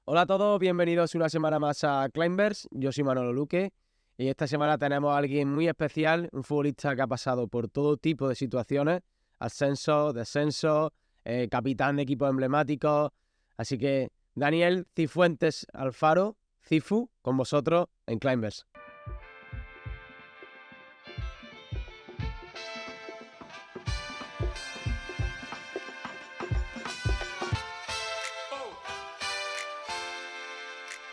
Hola a todos, bienvenidos una semana más a Climbers. Yo soy Manolo Luque y esta semana tenemos a alguien muy especial, un futbolista que ha pasado por todo tipo de situaciones, ascenso, descenso, capitán de equipos emblemáticos. Así que Daniel Cifuentes Alfaro, Cifu, con vosotros en Climbers.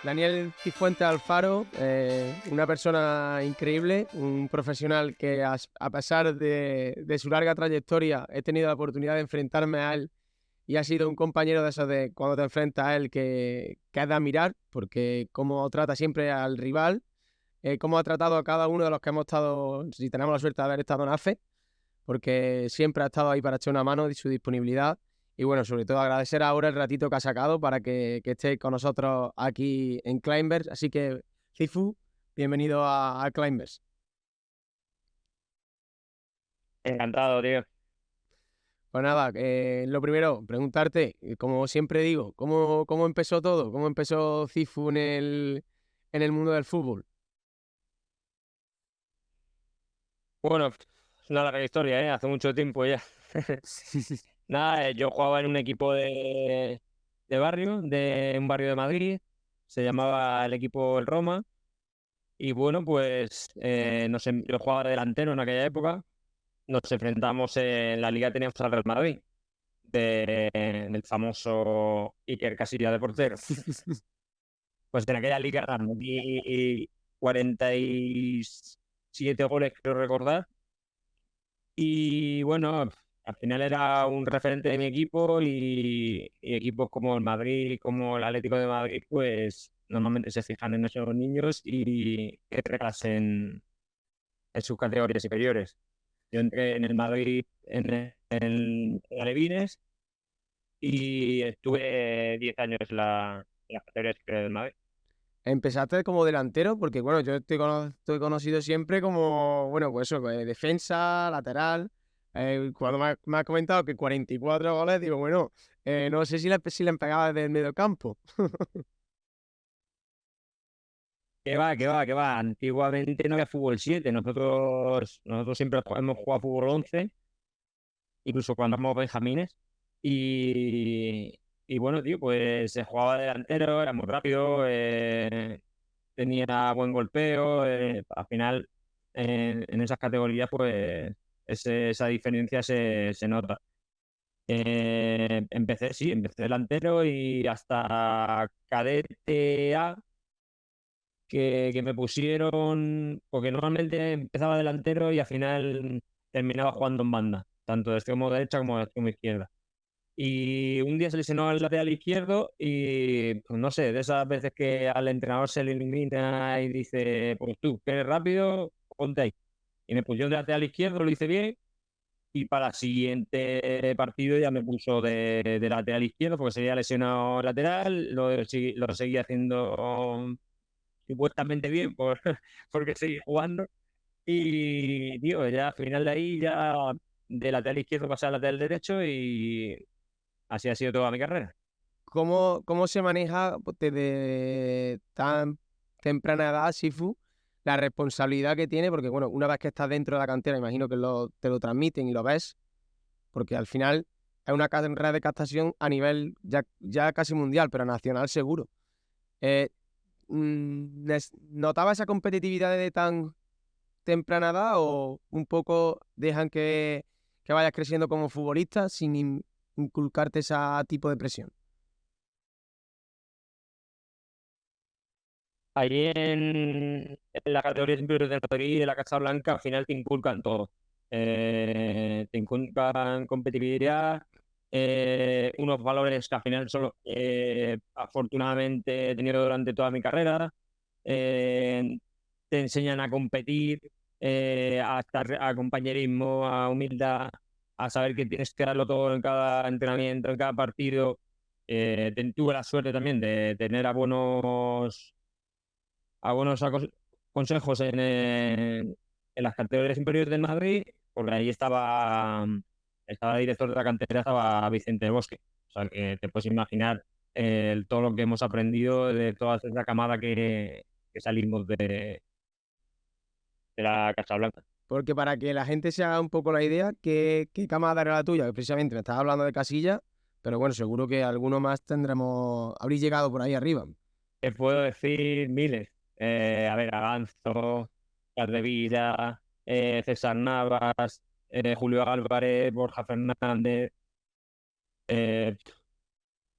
Daniel Cifuentes Alfaro, una persona increíble, un profesional que a pesar de su larga trayectoria he tenido la oportunidad de enfrentarme a él y ha sido un compañero de esos de cuando te enfrentas a él que es de admirar, porque cómo trata siempre al rival, cómo ha tratado a cada uno de los que hemos estado, si tenemos la suerte de haber estado en AFE, porque siempre ha estado ahí para echar una mano y su disponibilidad. Y bueno, sobre todo agradecer ahora el ratito que ha sacado para que esté con nosotros aquí en Climbers. Así que, Cifu, bienvenido a Climbers. Encantado, tío. Pues nada, lo primero, preguntarte, como siempre digo, ¿cómo empezó todo? ¿Cómo empezó Cifu en el mundo del fútbol? Bueno, es una larga historia, ¿eh? Hace mucho tiempo ya. Nada, yo jugaba en un equipo de barrio, de un barrio de Madrid. Se llamaba el equipo El Roma. Y bueno, pues no sé, yo jugaba de delantero en aquella época. Nos enfrentamos en la liga, teníamos al Real Madrid, del famoso Iker Casillas de portero. Pues en aquella liga metí 47 goles, creo recordar. Y bueno, al final era un referente de mi equipo y equipos como el Madrid, como el Atlético de Madrid, pues normalmente se fijan en esos niños y que en sus categorías superiores. Yo entré en el Madrid en Alevines y estuve 10 años en las categorías superiores del Madrid. Empezaste como delantero, porque bueno, yo estoy conocido siempre como, bueno, pues eso, defensa, lateral. Cuando me has comentado que 44 goles, digo, bueno, no sé si le pegaba desde el medio campo. Que va, que va, que va. Antiguamente no había fútbol 7. Nosotros siempre hemos jugado fútbol 11, incluso cuando éramos benjamines. Y, y bueno, tío, pues se jugaba delantero, era muy rápido, tenía buen golpeo. Al final, en esas categorías, pues esa diferencia se nota. Empecé delantero y hasta cadete A que me pusieron, porque normalmente empezaba delantero y al final terminaba jugando en banda, tanto de extremo derecha como de extremo izquierda. Y un día se lesionó el lateral izquierdo y pues, no sé, de esas veces que al entrenador se le ilumina y dice, pues tú, que eres rápido, ponte ahí. Y me pusieron de lateral izquierdo, lo hice bien. Y para el siguiente partido ya me puso de lateral izquierdo porque sería lesionado lateral, lo seguía haciendo supuestamente bien porque seguí jugando. Y, tío, ya al final de ahí, ya de lateral izquierdo pasé al lateral derecho y así ha sido toda mi carrera. ¿Cómo se maneja pues, desde tan temprana edad, Sifu, la responsabilidad que tiene? Porque, bueno, una vez que estás dentro de la cantera, imagino que te lo transmiten y lo ves, porque al final es una carrera de captación a nivel ya casi mundial, pero nacional seguro. Eh, ¿Notaba esa competitividad de tan temprana edad o un poco dejan que vayas creciendo como futbolista sin inculcarte ese tipo de presión? Ahí en la categoría superior de Madrid y de la Casa Blanca, al final te inculcan todo. Te inculcan competitividad, unos valores que al final solo afortunadamente he tenido durante toda mi carrera. Eh, Te enseñan a competir, a compañerismo, a humildad, a saber que tienes que darlo todo en cada entrenamiento, en cada partido. Tuve la suerte también de tener a buenos consejos en las categorías inferiores del Madrid, porque ahí estaba el director de la cantera, estaba Vicente Bosque. O sea, que te puedes imaginar todo lo que hemos aprendido de toda esa camada que salimos de la Casa Blanca. Porque para que la gente se haga un poco la idea, ¿qué camada era la tuya? Que precisamente me estabas hablando de Casilla, pero bueno, seguro que alguno más habréis llegado por ahí arriba. Te puedo decir miles. A ver, Avanzo, Capdevila, César Navas, Julio Álvarez, Borja Fernández. eh,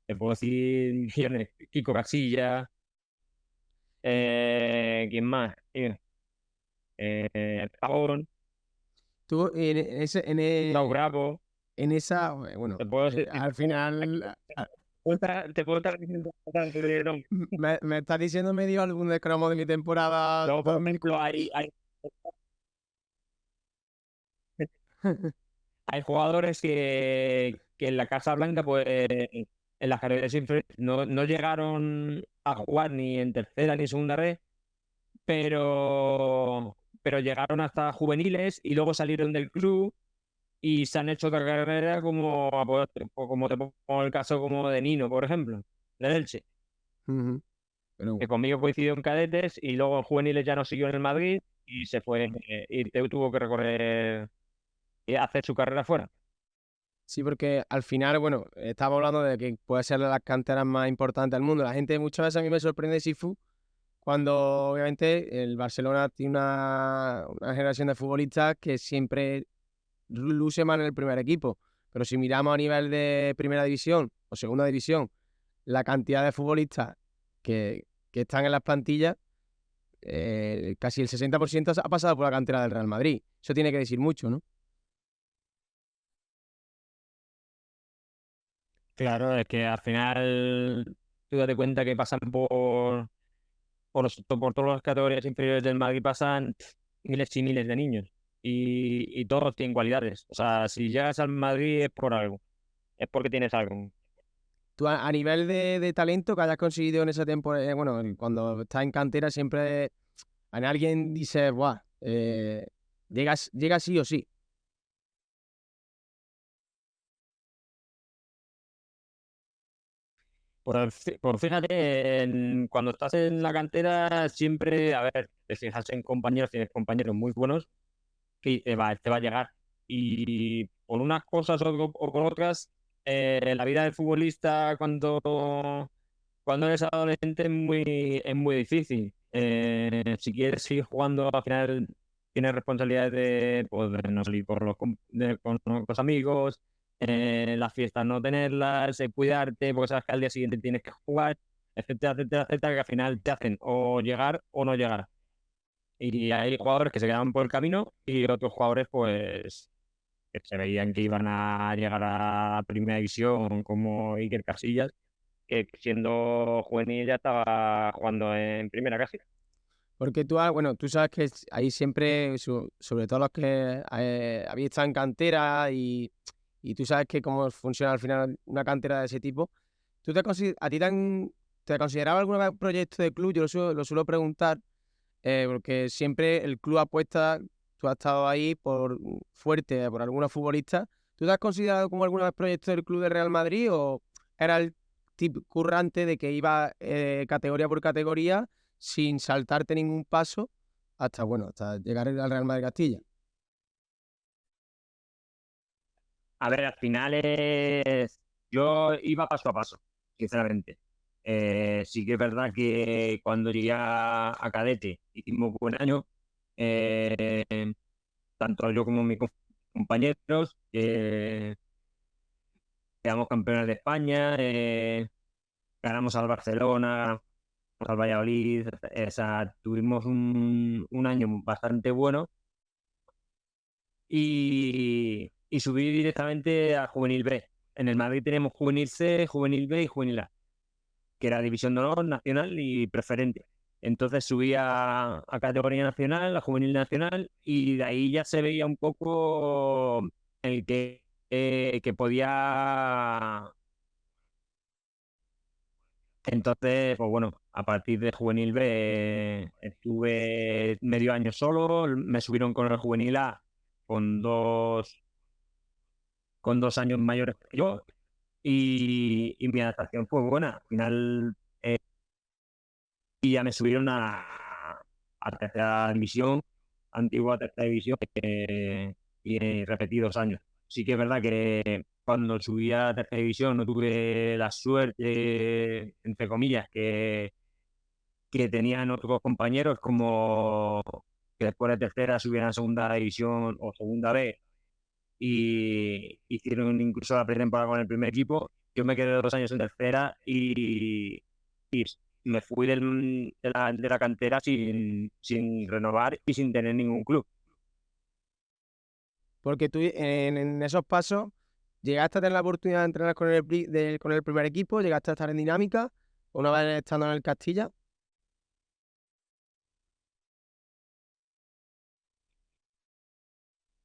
Te puedo decir millones. Kiko Casilla. ¿Quién más? Pavón, Tú Lau Bravo. en esa, bueno, Te puedo decir, al final te puedo estar diciendo bastante de nombre. me estás diciendo medio álbum de cromo de mi temporada. Luego, por ejemplo, hay jugadores que en la Casa Blanca, pues en las categorías inferiores, no llegaron a jugar ni en tercera ni en segunda red, pero llegaron hasta juveniles y luego salieron del club y se han hecho otra carrera como te pongo el caso como de Nino, por ejemplo, de Elche, Ujú. Pero que conmigo coincidió en cadetes y luego en juveniles ya no siguió en el Madrid y se fue tuvo que recorrer y hacer su carrera fuera. sí, porque al final, bueno, estamos hablando de que puede ser de las canteras más importantes del mundo. La gente muchas veces a mí me sorprende Sifu cuando obviamente el Barcelona tiene una generación de futbolistas que siempre luce mal en el primer equipo. Pero si miramos a nivel de primera división o segunda división, la cantidad de futbolistas que están en las plantillas, casi el 60% ha pasado por la cantera del Real Madrid. Eso tiene que decir mucho, ¿no? Claro, es que al final tú date cuenta que pasan por todas las categorías inferiores del Madrid, pasan miles y miles de niños y todos tienen cualidades. O sea, si llegas al Madrid es por algo, es porque tienes algo. Tú a nivel de talento que hayas conseguido en esa temporada, bueno, cuando estás en cantera siempre en alguien dice, buah, llega sí o sí. Por fíjate, cuando estás en la cantera siempre, a ver, te fijas en compañeros, tienes compañeros muy buenos que te va a llegar. Y por unas cosas o por otras, la vida del futbolista cuando eres adolescente es muy difícil. Si quieres seguir jugando, al final tienes responsabilidades pues, de no salir con los amigos, las fiestas no tenerlas, cuidarte, porque sabes que al día siguiente tienes que jugar, etcétera, etcétera, etcétera, que al final te hacen o llegar o no llegar. Y hay jugadores que se quedaban por el camino y otros jugadores, pues, que se veían que iban a llegar a primera división, como Iker Casillas, que siendo juvenil ya estaba jugando en primera casi. Porque tú, bueno, tú sabes que ahí siempre, sobre todo los que habéis estado en cantera y tú sabes que cómo funciona al final una cantera de ese tipo. ¿A ti te consideraba algún vez proyecto de club? Yo lo suelo preguntar porque siempre el club apuesta, tú has estado ahí fuerte por algunos futbolistas. ¿Tú te has considerado como alguna vez proyecto del club de Real Madrid o era el tipo currante de que iba categoría por categoría sin saltarte ningún paso hasta, bueno, hasta llegar al Real Madrid Castilla? A ver, al final yo iba paso a paso, sinceramente. Sí que es verdad que cuando llegué a cadete hicimos buen año, eh, tanto yo como mis compañeros, quedamos campeones de España, ganamos al Barcelona, ganamos al Valladolid, o sea, tuvimos un año bastante bueno y subí directamente a Juvenil B. En el Madrid tenemos Juvenil C, Juvenil B y Juvenil A, que era División de Honor, Nacional y Preferente. Entonces subí a categoría nacional, a Juvenil Nacional, y de ahí ya se veía un poco el que podía. Entonces, pues bueno, a partir de Juvenil B estuve medio año solo, me subieron con el Juvenil A con dos años mayores que yo y mi adaptación fue buena. Al final y ya me subieron a tercera división, antigua tercera división, y repetí 2 años. Sí que es verdad que cuando subí a tercera división no tuve la suerte, entre comillas, que tenían otros compañeros como que después de tercera subieran a segunda división o segunda B y hicieron incluso la pretemporada con el primer equipo. Yo me quedé 2 años en tercera y me fui de la cantera sin renovar y sin tener ningún club. Porque tú en esos pasos llegaste a tener la oportunidad de entrenar con con el primer equipo, llegaste a estar en dinámica, una vez estando en el Castilla.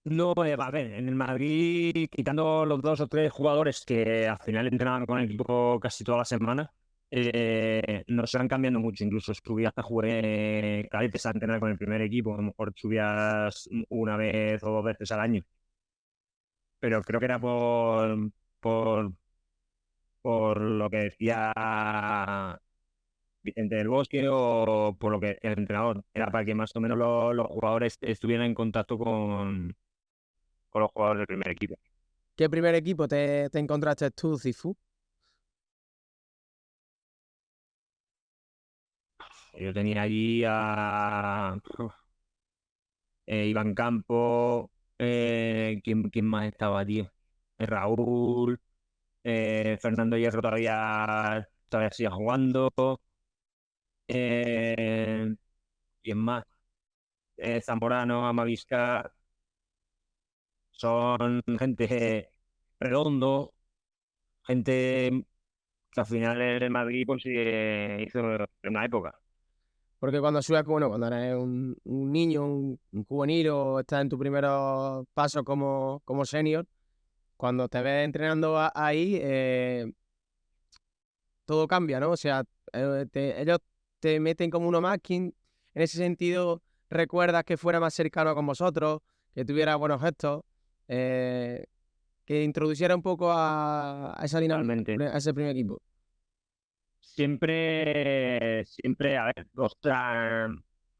No, a ver, en el Madrid, quitando los 2 o 3 jugadores que al final entrenaban con el equipo casi toda la semana, no se van cambiando mucho. Incluso subí hasta jugué cadetes a entrenar con el primer equipo. A lo mejor subías una vez o 2 veces al año. Pero creo que era por, por lo que decía Vicente del Bosque o por lo que el entrenador. Era para que más o menos los jugadores estuvieran en contacto con los jugadores del primer equipo. ¿Qué primer equipo te encontraste tú, Cifu? Yo tenía allí a Iván Campo, ¿quién más estaba, tío? Raúl, Fernando Hierro todavía sigue jugando, eh, ¿quién más? Zamorano, Amavisca, son gente redondo, gente que al final en el Madrid pues, hizo una época. Porque cuando subes, bueno, cuando eres un niño, un juvenil o estás en tus primeros pasos como senior, cuando te ves entrenando ahí, todo cambia, ¿no? O sea, ellos te meten como uno más. ¿Quién, en ese sentido, recuerdas que fuera más cercano con vosotros, que tuviera buenos gestos, eh, que introduciera un poco a esa dinámica, Realmente. a ese primer equipo? Siempre, a ver, dos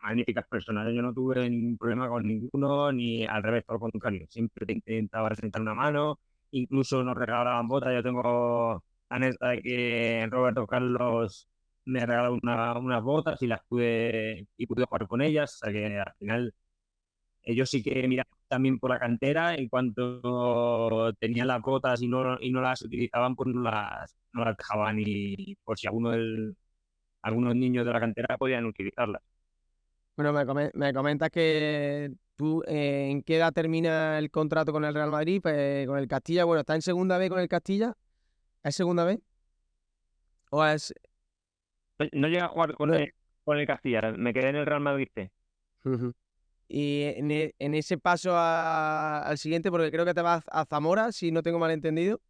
magníficas personas. Yo no tuve ningún problema con ninguno, ni al revés, por el contrario. Siempre te intentaba sentar una mano, incluso nos regalaban botas. Yo tengo anécdota de que Roberto Carlos me regaló unas botas y pude jugar con ellas. O sea que al final ellos sí que miraban también por la cantera. En cuanto tenían las botas y no las utilizaban, pues no las dejaban y por si algunos niños de la cantera podían utilizarlas. Bueno, me comentas que tú, ¿en qué edad termina el contrato con el Real Madrid? Pues, con el Castilla, bueno, ¿está en segunda B con el Castilla? ¿Es segunda B? ¿O es...? No llegué a jugar con el Castilla, me quedé en el Real Madrid C. Ujú. Y en ese paso al siguiente, porque creo que te vas a Zamora, si no tengo mal entendido,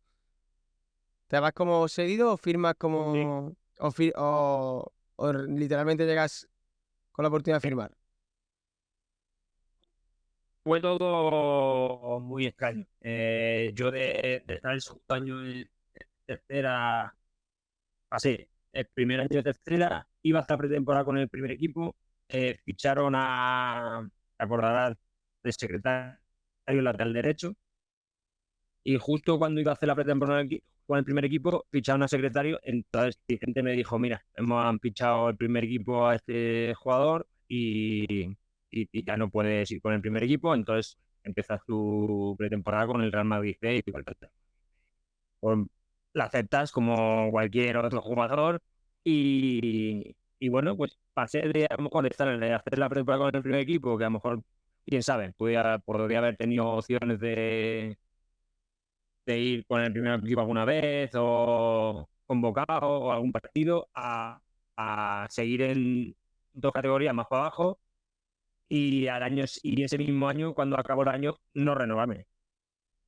¿te vas como cedido o firmas Sí. como... o literalmente llegas con la oportunidad de firmar? Fue todo muy extraño. Yo de estar el segundo año en tercera, pasé el primer año de tercera, iba hasta pretemporada con el primer equipo, ficharon te acordarás, de secretario lateral derecho, y justo cuando iba a hacer la pretemporada con el primer equipo, ficharon a secretario. Entonces Vicente me dijo, mira, han fichado el primer equipo a este jugador y ya no puedes ir con el primer equipo, entonces empiezas tu pretemporada con el Real Madrid C y pues, la aceptas como cualquier otro jugador y bueno, pues pasé de a lo mejor de hacer la pretemporada con el primer equipo, que a lo mejor, quién sabe, podría haber tenido opciones de ir con el primer equipo alguna vez o convocado o algún partido a seguir en 2 categorías más para abajo y ese mismo año, cuando acabó el año, no renovarme.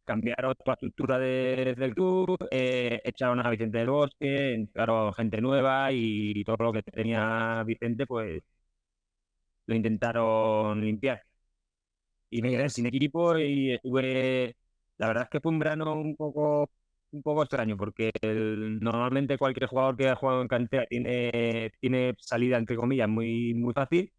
Cambiaron toda la estructura del club, echaron a Vicente del Bosque, entraron gente nueva y todo lo que tenía Vicente, pues lo intentaron limpiar. Y me quedé sin equipo y estuve, la verdad es que fue un verano un poco un poco extraño porque normalmente cualquier jugador que ha jugado en cantera tiene salida, entre comillas, muy, muy fácil,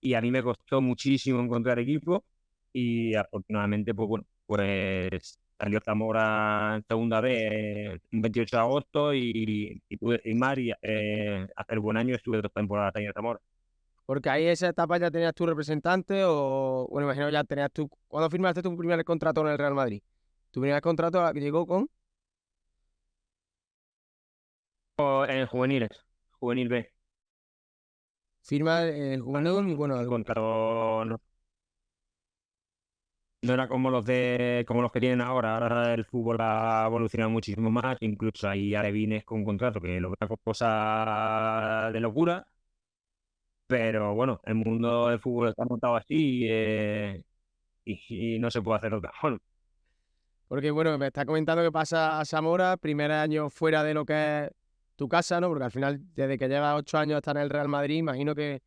y a mí me costó muchísimo encontrar equipo y afortunadamente, pues bueno, pues salió Zamora en segunda B el 28 de agosto y pude firmar y hacer buen año. Estuve 2 temporadas ahí en Zamora. Porque ahí esa etapa ya tenías tu representante o, bueno, imagino ya tenías tú, ¿cuándo firmaste tu primer contrato en el Real Madrid? Tu primer contrato llegó con En juveniles, juvenil B, firma el jugador y bueno, contrato no era como los que tienen ahora. Ahora el fútbol ha evolucionado muchísimo más, incluso hay alevines con contrato que lo veo cosa de locura. Pero bueno, el mundo del fútbol está montado así y no se puede hacer otra. Bueno, porque bueno, me está comentando que pasa a Zamora, primer año fuera de lo que es tu casa, ¿no? Porque al final, desde que llevas 8 años hasta en el Real Madrid, imagino que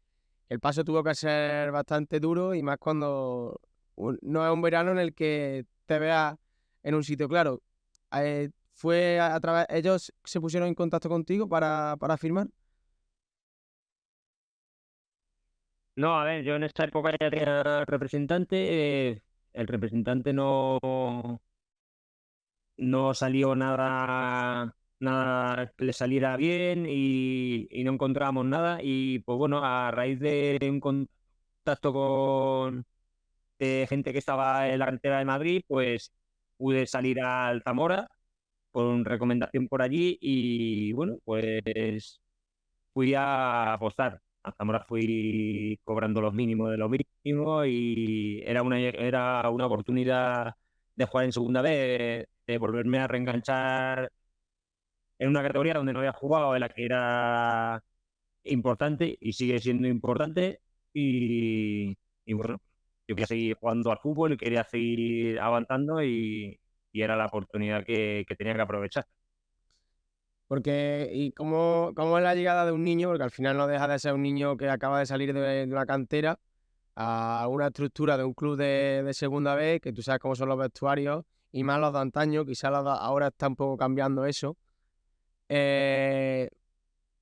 el paso tuvo que ser bastante duro y más cuando no es un verano en el que te veas en un sitio claro. Fue a través, ellos se pusieron en contacto contigo para firmar. no, a ver, yo en esta época ya tenía representante. El representante no salió nada que le saliera bien y no encontrábamos nada. Y pues bueno, a raíz de un contacto con gente que estaba en la cantera de Madrid, pues pude salir al Zamora por recomendación por allí y bueno, pues fui a apostar. A Zamora fui cobrando los mínimos de los mínimos y era una oportunidad de jugar en segunda vez, de volverme a reenganchar en una categoría donde no había jugado, en la que era importante y sigue siendo importante. Y bueno, yo quería seguir jugando al fútbol y quería seguir avanzando y era la oportunidad que tenía que aprovechar. Porque, ¿y cómo es la llegada de un niño? Porque al final no deja de ser un niño que acaba de salir de una cantera a una estructura de un club de segunda vez, que tú sabes cómo son los vestuarios, y más los de antaño, quizás ahora está un poco cambiando eso. Eh,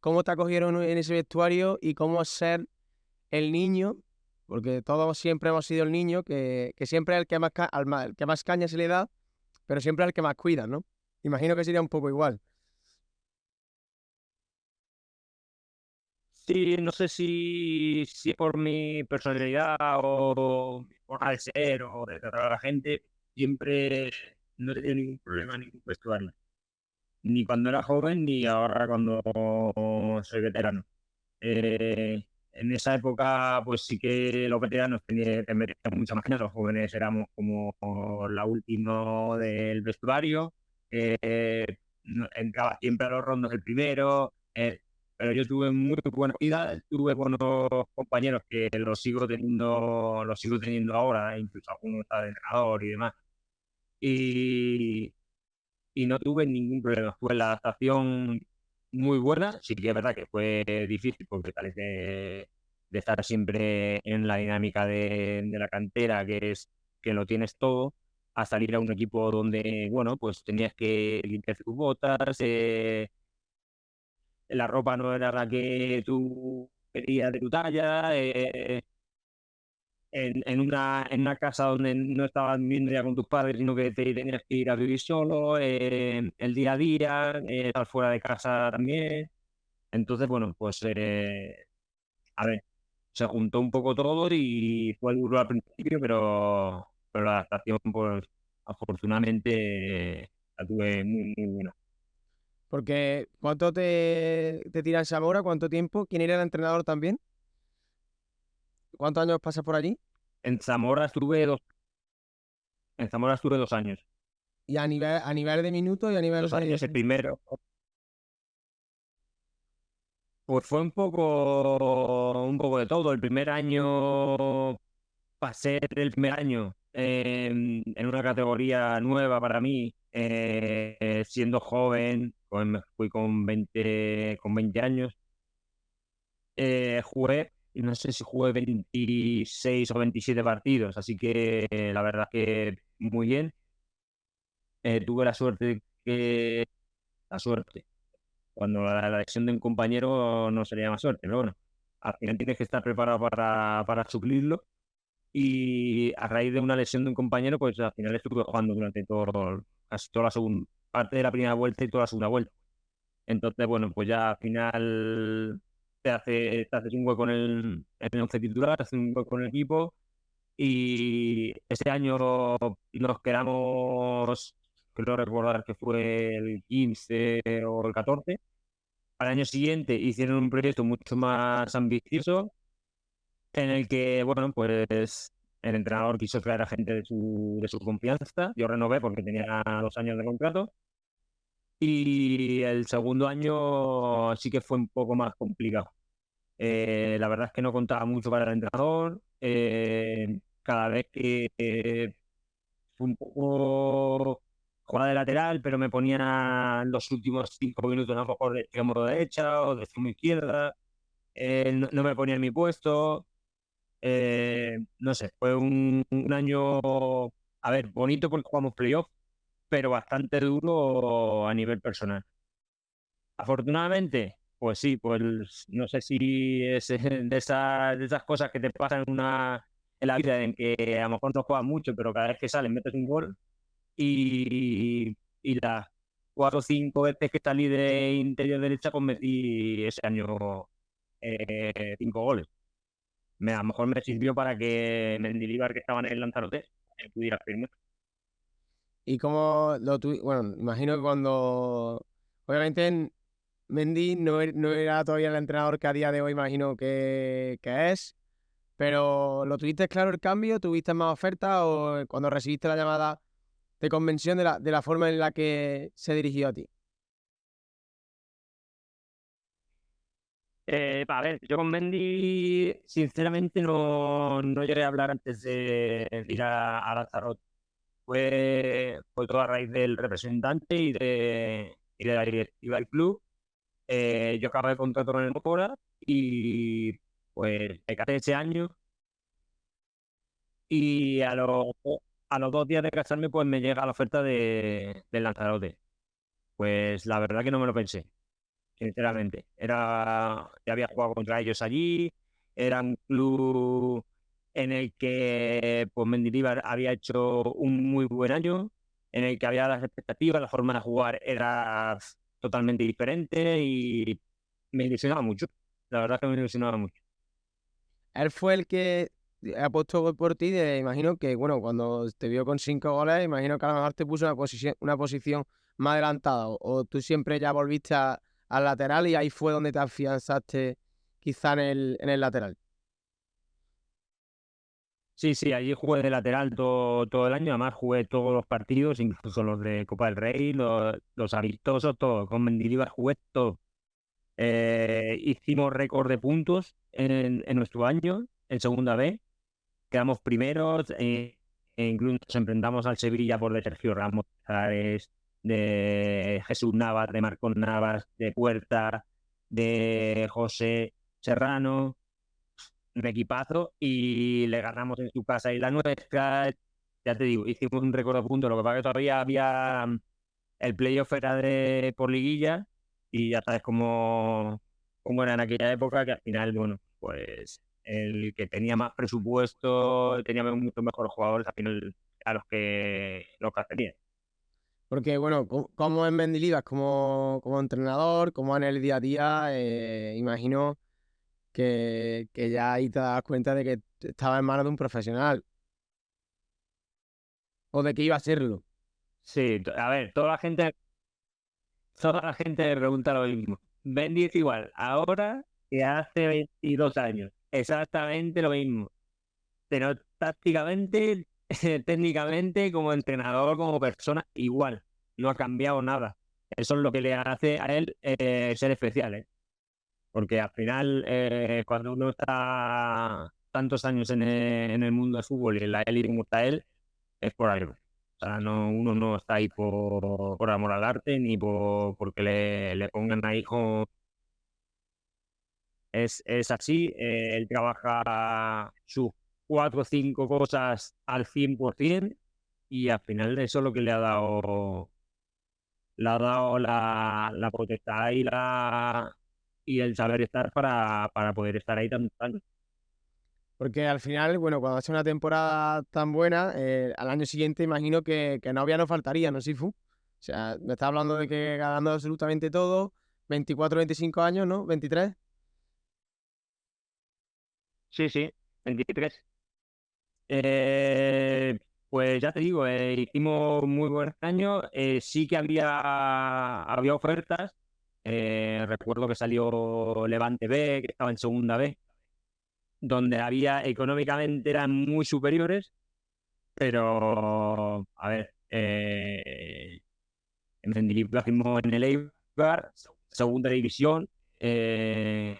¿Cómo te acogieron en ese vestuario y cómo es ser el niño? Porque todos siempre hemos sido el niño, que siempre es el que el que más caña se le da, pero siempre es el que más cuida, ¿no? Imagino que sería un poco igual. Sí, no sé si es por mi personalidad o por al ser o de tratar a la gente, siempre no he tenido ningún problema ni con vestuario, ni cuando era joven ni ahora cuando soy veterano. En esa época, pues sí que los veteranos tenían que meter mucha más, los jóvenes éramos como la última del vestuario. Entraba siempre a los rondos el primero. Pero yo tuve muy buena vida, tuve buenos compañeros que los sigo teniendo ahora, incluso algunos está de entrenador y demás. Y, y no tuve ningún problema. Fue la adaptación muy buena. Sí que es verdad que fue difícil porque tal de estar siempre en la dinámica de la cantera, que es que lo tienes todo, a salir a un equipo donde, bueno, pues tenías que limpiar tus botas, la ropa no era la que tú querías de tu talla, en una casa donde no estabas viviendo ya con tus padres, sino que te tenías que ir a vivir solo, el día a día, estar fuera de casa también. Entonces, bueno, pues a ver, se juntó un poco todo y fue duro al principio, pero la adaptación, pues afortunadamente la tuve muy, muy buena. Porque, ¿cuánto te tiras Zamora? ¿Cuánto tiempo? ¿Quién era el entrenador también? ¿Cuántos años pasas por allí? En Zamora estuve dos, en Zamora estuve 2 años. Y a nivel de minutos y a nivel 2 años el primero. Pues fue un poco de todo. El primer año pasé el primer año en una categoría nueva para mí, siendo joven, fui con 20 años. Jugué, no sé si jugué 26 o 27 partidos, así que la verdad que muy bien. Tuve la suerte que la suerte. Cuando la lesión de un compañero no sería más suerte, pero bueno, al final tienes que estar preparado para suplirlo. Y a raíz de una lesión de un compañero, pues al final estuve jugando durante casi toda la segunda parte de la primera vuelta y toda la segunda vuelta. Entonces, bueno, pues ya al final te haces un hueco en el once titular, te haces un hueco en el equipo. Y este año nos quedamos, creo recordar que fue el 15 o el 14. Al año siguiente hicieron un proyecto mucho más ambicioso en el que, bueno, pues el entrenador quiso traer a gente de su confianza. Yo renové porque tenía 2 años de contrato. Y el segundo año sí que fue un poco más complicado. La verdad es que no contaba mucho para el entrenador. Cada vez que fue un poco jugada de lateral, pero me ponía en los últimos 5 minutos a lo mejor de extremo derecha o de extremo izquierda. No me ponía en mi puesto. No sé, fue un año, a ver, bonito porque jugamos playoff, pero bastante duro a nivel personal. Afortunadamente, pues sí, pues no sé si es de esas cosas que te pasan en la vida en que a lo mejor no juegas mucho, pero cada vez que sales metes un gol y las 4 o 5 veces que salí de interior derecha, pues metí ese año 5 goles. A lo mejor me sirvió para que Mendilibar, que estaba en el Lanzarote, pudiera firmar. Y como bueno, imagino que cuando, obviamente Mendy no era todavía el entrenador que a día de hoy imagino que es, pero ¿lo tuviste claro el cambio? ¿Tuviste más ofertas o cuando recibiste la llamada te convenció de la forma en la que se dirigió a ti? A ver, yo con Mendy, sinceramente, no llegué a hablar antes de ir a Lanzarote. Fue todo a raíz del representante y de la directiva del club. Yo acabé de contrato con el Mora y pues me casé ese año y a los 2 días de casarme pues me llega la oferta del Lanzarote. Pues la verdad que no me lo pensé, sinceramente. Ya había jugado contra ellos allí, era un club en el que pues Mendilibar había hecho un muy buen año, en el que había las expectativas, la forma de jugar era totalmente diferente y me ilusionaba mucho. La verdad que me ilusionaba mucho. Él fue el que apostó por ti, imagino que, bueno, cuando te vio con 5 goles, imagino que a lo mejor te puso una posición más adelantada, o tú siempre ya volviste al lateral y ahí fue donde te afianzaste quizá en el lateral. Sí, sí, allí jugué de lateral todo el año, además jugué todos los partidos, incluso los de Copa del Rey, los amistosos, todo. Con Mendilibar jugué todo. Hicimos récord de puntos en nuestro año, en segunda B. Quedamos primeros, e incluso nos enfrentamos al Sevilla por de Sergio Ramos, Casares, de Jesús Navas, de Marcos Navas, de Puerta, de José Serrano, un equipazo, y le ganamos en su casa y la nuestra. Ya te digo, hicimos un récord de puntos. Lo que pasa es que todavía había el playoff era por liguilla y ya sabes cómo era en aquella época, que al final, bueno, pues el que tenía más presupuesto, tenía muchos mejores jugadores al final a los que tenía. Porque, bueno, como en Mendilibar, como entrenador, como en el día a día, imagino que ya ahí te das cuenta de que estaba en manos de un profesional o de que iba a serlo. Sí, a ver, toda la gente me pregunta lo mismo. Bendy es igual ahora que hace 22 años. Exactamente lo mismo. Pero tácticamente, técnicamente, como entrenador, como persona, igual. No ha cambiado nada. Eso es lo que le hace a él ser especial, ¿eh? Porque al final, cuando uno está tantos años en el mundo del fútbol y en la élite como está él, es por algo. O sea, uno no está ahí por amor al arte ni porque le pongan ahí como... Es así, él trabaja sus 4 o 5 cosas al 100% y al final eso es lo que le ha dado le ha dado la potestad y el saber estar para poder estar ahí tantos años. Porque al final, bueno, cuando hace una temporada tan buena, al año siguiente imagino que novia no faltaría, ¿no, Sifu? O sea, me estás hablando de que ganando absolutamente todo, 24, 25 años, ¿no? 23. Sí, sí, 23. Eh, pues ya te digo, hicimos muy buen año. Sí que había ofertas. Recuerdo que salió Levante B, que estaba en segunda B, donde había económicamente eran muy superiores, pero a ver, en Mendilibar hicimos en el Eibar, segunda división, eh,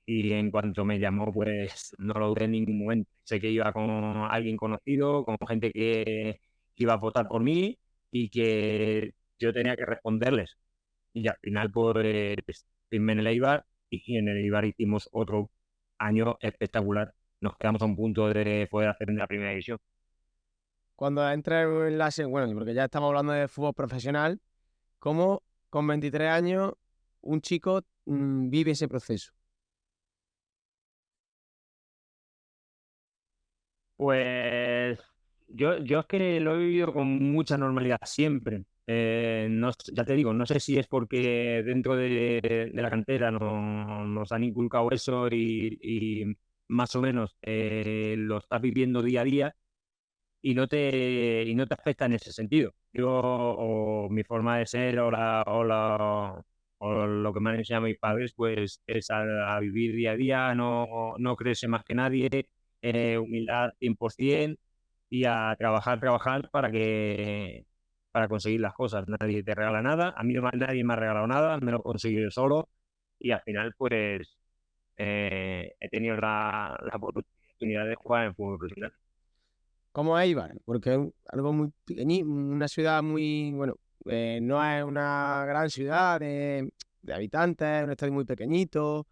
y en cuanto me llamó, pues no lo dudé en ningún momento. Sé que iba con alguien conocido, con gente que iba a votar por mí y que yo tenía que responderles. Y al final, pues, firmé en el Eibar y en el Eibar hicimos otro año espectacular. Nos quedamos a un punto de poder hacer en la primera división. Cuando entra en bueno, porque ya estamos hablando de fútbol profesional, ¿cómo con 23 años un chico vive ese proceso? Pues yo es que lo he vivido con mucha normalidad siempre. Ya te digo, no sé si es porque dentro de la cantera nos han inculcado eso y más o menos lo estás viviendo día a día y no te afecta en ese sentido. Yo, o mi forma de ser o lo que me han enseñado mis padres, pues es a vivir día a día, no creerse más que nadie, humildad 100% y a trabajar para conseguir las cosas. Nadie te regala nada, a mí nadie me ha regalado nada, me lo he conseguido solo y al final pues he tenido la oportunidad de jugar en fútbol profesional. ¿Cómo es Eibar? Porque es algo muy pequeñito, una ciudad muy, bueno, no es una gran ciudad de habitantes, es un estadio muy pequeñito,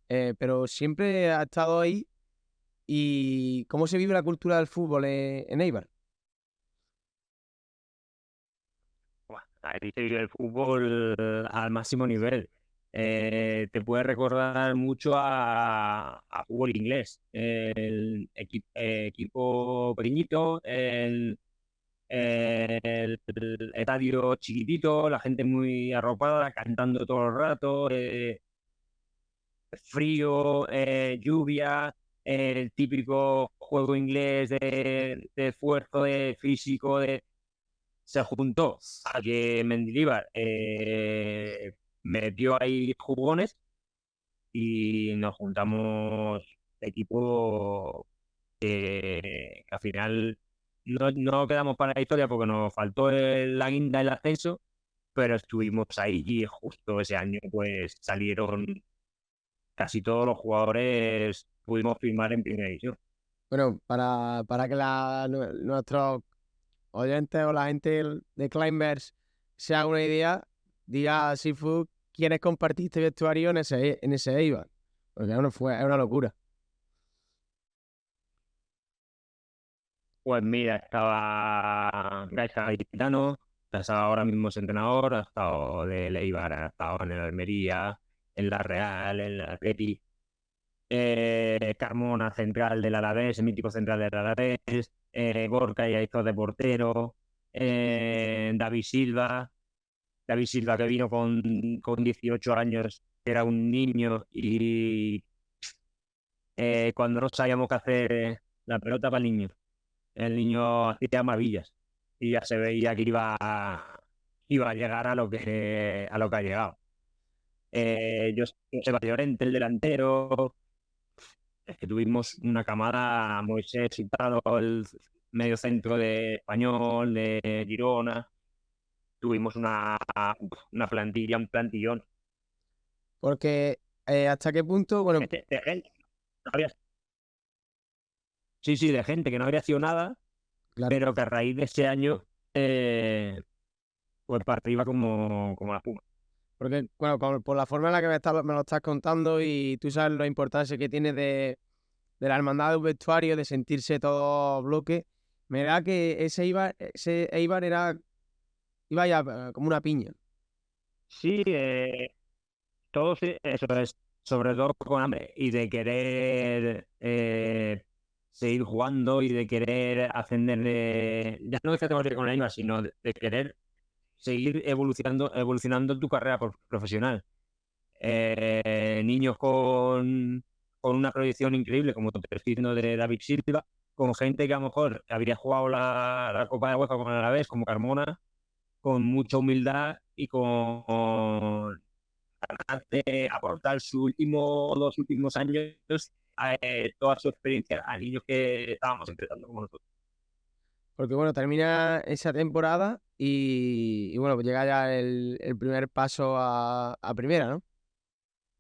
pero siempre ha estado ahí. ¿Y cómo se vive la cultura del fútbol en Eibar? Buah, ahí se vive el fútbol al máximo nivel. Te puede recordar mucho a fútbol inglés. Equipo pequeñito, el estadio chiquitito, la gente muy arropada, cantando todo el rato, frío, lluvia, el típico juego inglés de esfuerzo, de físico, se juntó a que Mendilibar metió ahí jugones y nos juntamos equipo que al final no quedamos para la historia porque nos faltó la guinda, el ascenso, pero estuvimos ahí y justo ese año pues salieron casi todos los jugadores, pudimos firmar en primera división. Bueno, para que nuestros oyentes o la gente de Climbers se haga una idea, diga Sifu quiénes compartiste vestuario en ese Eibar. Porque es una locura. Pues mira, estaba Gaisca Gaetano, estaba ahora mismo es entrenador, ha estado de Eibar, ha estado en el Almería, en la Real, en la Atleti, Carmona, central del Alavés, el mítico central del Alavés, Gorka y Aitor de portero, David Silva que vino con 18 años, que era un niño y cuando no sabíamos qué hacer la pelota para el niño hacía maravillas y ya se veía que iba a llegar a lo que ha llegado. Joseba Llorente, el delantero, es que tuvimos una camada, Moisés y tal, el medio centro de Español, de Girona, tuvimos una plantilla, un plantillón. Porque hasta qué punto, bueno, De gente, no había- sí, sí, de gente que no había sido nada, claro, pero que a raíz de ese año, pues para arriba como la espuma. porque bueno, por la forma en la que me lo estás contando y tú sabes la importancia que tiene de la hermandad de un vestuario, de sentirse todo bloque, me da que ese Eibar iba ya como una piña. Sí, todo eso es, sobre todo con hambre y de querer seguir jugando y de querer ascender, ya no de categoría con la IVA, sino de querer seguir evolucionando tu carrera profesional. Niños con una proyección increíble, como te estoy diciendo de David Silva, con gente que a lo mejor habría jugado la Copa de UEFA con el Alavés, como Carmona, con mucha humildad y con ganas de aportar los últimos años, toda su experiencia a niños que estábamos empezando como nosotros. Porque bueno, termina esa temporada y bueno, pues llega ya el primer paso a primera, ¿no?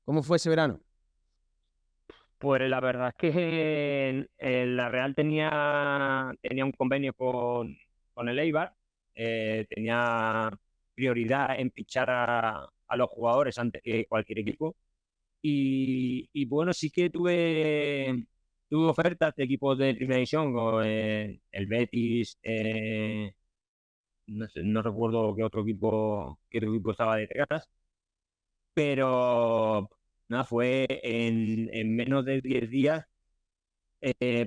¿Cómo fue ese verano? Pues la verdad es que la Real tenía un convenio con el Eibar, tenía prioridad en fichar a los jugadores antes que cualquier equipo. Y bueno, sí que tuve ofertas de equipos de primera división, como el Betis, no sé, no recuerdo qué otro equipo estaba detrás, pero nada, fue en menos de 10 días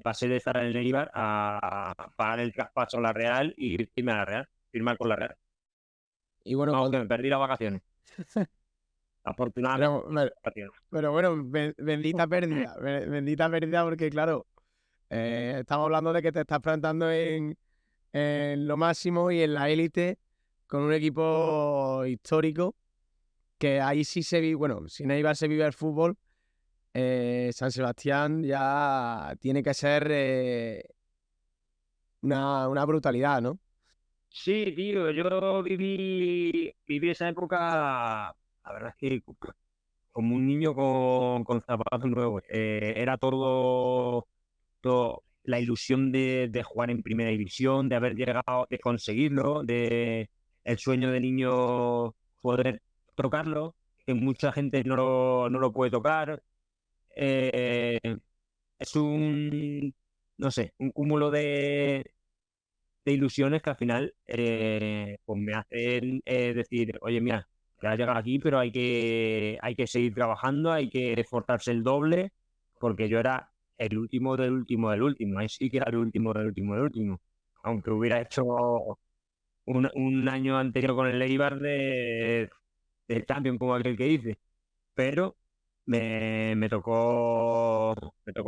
pasé de estar en el Eibar a pagar el traspaso a la Real y irme a la Real, firmar con la Real. Y bueno, Aunque me perdí las vacaciones, afortunadamente. pero, pero bueno, bendita pérdida, bendita pérdida porque claro, estamos hablando de que te estás plantando en lo máximo y en la élite con un equipo histórico que ahí sí se vive, bueno, sin Eibar se vive el fútbol. San Sebastián ya tiene que ser una brutalidad, ¿no? Sí, tío, yo viví esa época, la verdad es que como un niño con zapatos nuevos. Era todo la ilusión de jugar en primera división, de haber llegado, de conseguirlo, de el sueño de niño poder tocarlo, que mucha gente no lo puede tocar. Eh, es no sé, un cúmulo de ilusiones que al final pues me hacen decir, oye, mira, que has llegado aquí, pero hay que seguir trabajando, hay que esforzarse el doble, porque yo era el último del último del último, ahí sí que era el último del último del último, aunque hubiera hecho un año anterior con el Eibar de Champions, como aquel que dice, pero me tocó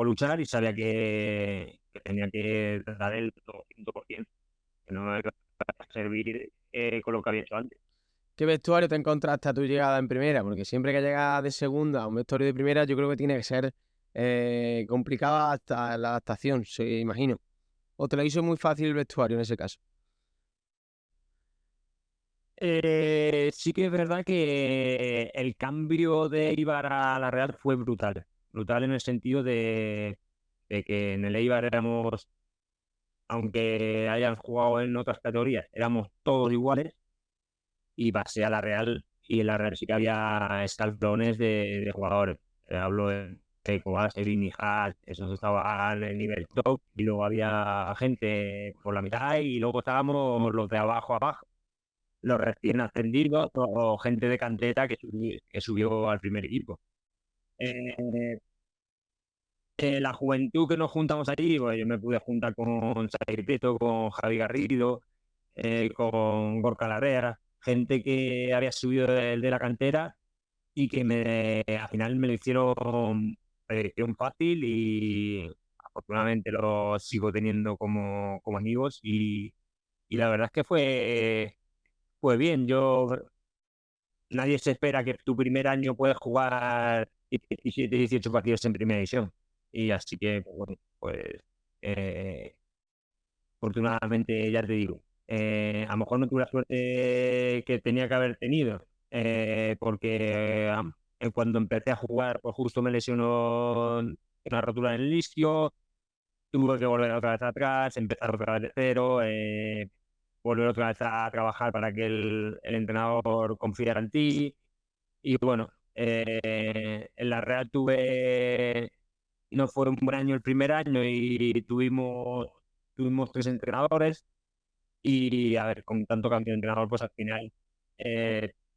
luchar y sabía que tenía que dar el 200%, que no me iba a servir con lo que había hecho antes. ¿Qué vestuario te encontraste a tu llegada en primera? Porque siempre que llegas de segunda a un vestuario de primera, yo creo que tiene que ser complicada hasta la adaptación, se imagino. ¿O te lo hizo muy fácil el vestuario en ese caso? Sí que es verdad que el cambio de Eibar a la Real fue brutal. Brutal en el sentido de que en el Eibar éramos, aunque hayan jugado en otras categorías, éramos todos iguales y pasé a la Real y en la Real sí que había escalones de jugadores. Hablo de Keiko, Sevilla, Hart, esos estaban en el nivel top y luego había gente por la mitad y luego estábamos los de abajo a abajo, los recién ascendidos o gente de cantera que subió al primer equipo. Eh, la juventud que nos juntamos allí, pues yo me pude juntar con Xavi Prieto, con Javi Garrido, con Gorka Larrea, gente que había subido de la cantera y que al final me lo hicieron fácil y afortunadamente los sigo teniendo como amigos y la verdad es que fue bien. Nadie se espera que tu primer año puedas jugar 17, 18 partidos en primera división. Y así que, pues, bueno, pues eh, afortunadamente ya te digo, a lo mejor no tuve la suerte que tenía que haber tenido, porque cuando empecé a jugar, pues justo me lesionó una rotura en el isquio, tuve que volver otra vez atrás, empezar otra vez de cero, volver otra vez a trabajar para que el entrenador confiara en ti. Y bueno, en la Real no fue un buen año el primer año y tuvimos tres entrenadores y a ver, con tanto cambio de entrenador, pues al final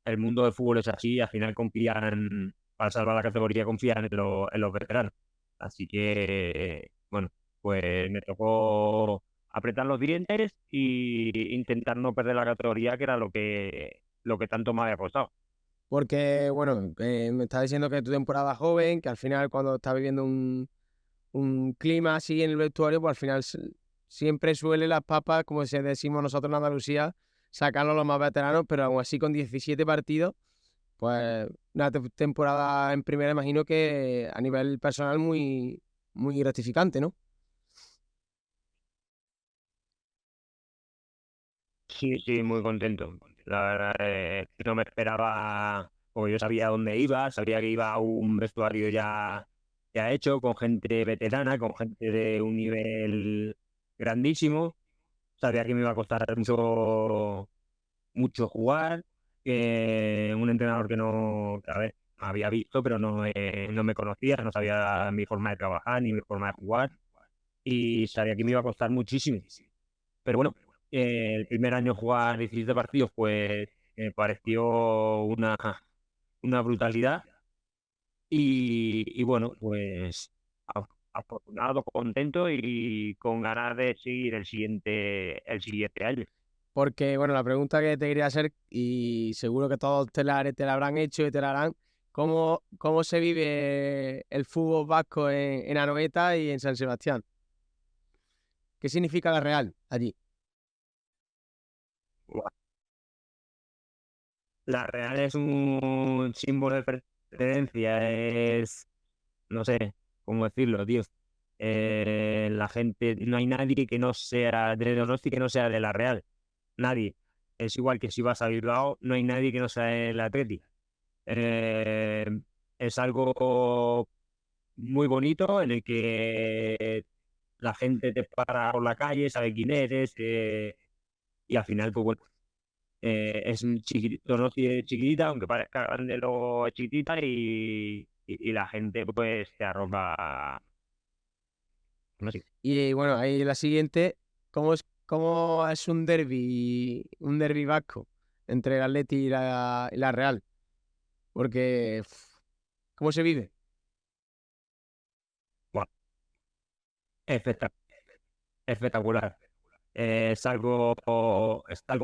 el mundo del fútbol es así, al final confían, para salvar la categoría, confían en los veteranos. Así que, bueno, pues me tocó apretar los dientes y intentar no perder la categoría, que era lo que tanto me había costado. Porque, bueno, me estás diciendo que tu temporada joven, que al final cuando estás viviendo un clima así en el vestuario, pues al final siempre suele las papas, como se decimos nosotros en Andalucía, sacarlo los más veteranos, pero aún así con 17 partidos, pues una temporada en primera imagino que a nivel personal muy gratificante, ¿no? Sí, sí, muy contento. La verdad es que no me esperaba, porque yo sabía dónde iba, sabía que iba a un vestuario ya hecho, con gente veterana, con gente de un nivel grandísimo. Sabía que me iba a costar mucho jugar, que un entrenador que no, que, a ver, me había visto, pero no me conocía, no sabía mi forma de trabajar ni mi forma de jugar, y sabía que me iba a costar muchísimo. Pero bueno, el primer año jugar 17 partidos, pues me pareció una brutalidad. Y bueno, pues afortunado, contento y con ganas de seguir el siguiente año. Porque, bueno, la pregunta que te quería hacer, y seguro que todos te la habrán hecho y te la harán, ¿cómo se vive el fútbol vasco en Anoeta y en San Sebastián? ¿Qué significa la Real allí? La Real es un símbolo de pertenencia, no sé cómo decirlo, tío. La gente, no hay nadie que no sea de Donosti que no sea de la Real. Nadie. Es igual que si vas a Bilbao, no hay nadie que no sea el Atleti. Eh, es algo muy bonito en el que la gente te para por la calle, sabe quién eres, y al final, pues bueno, es un chiquitito, no es chiquitita, aunque parezca grande, lo es chiquitita y la gente pues te arropa. No sé. Y bueno, ahí la siguiente, cómo es un derbi vasco entre el Atleti y la Real? Porque, ¿cómo se vive? Bueno, espectac- espectacular. Es algo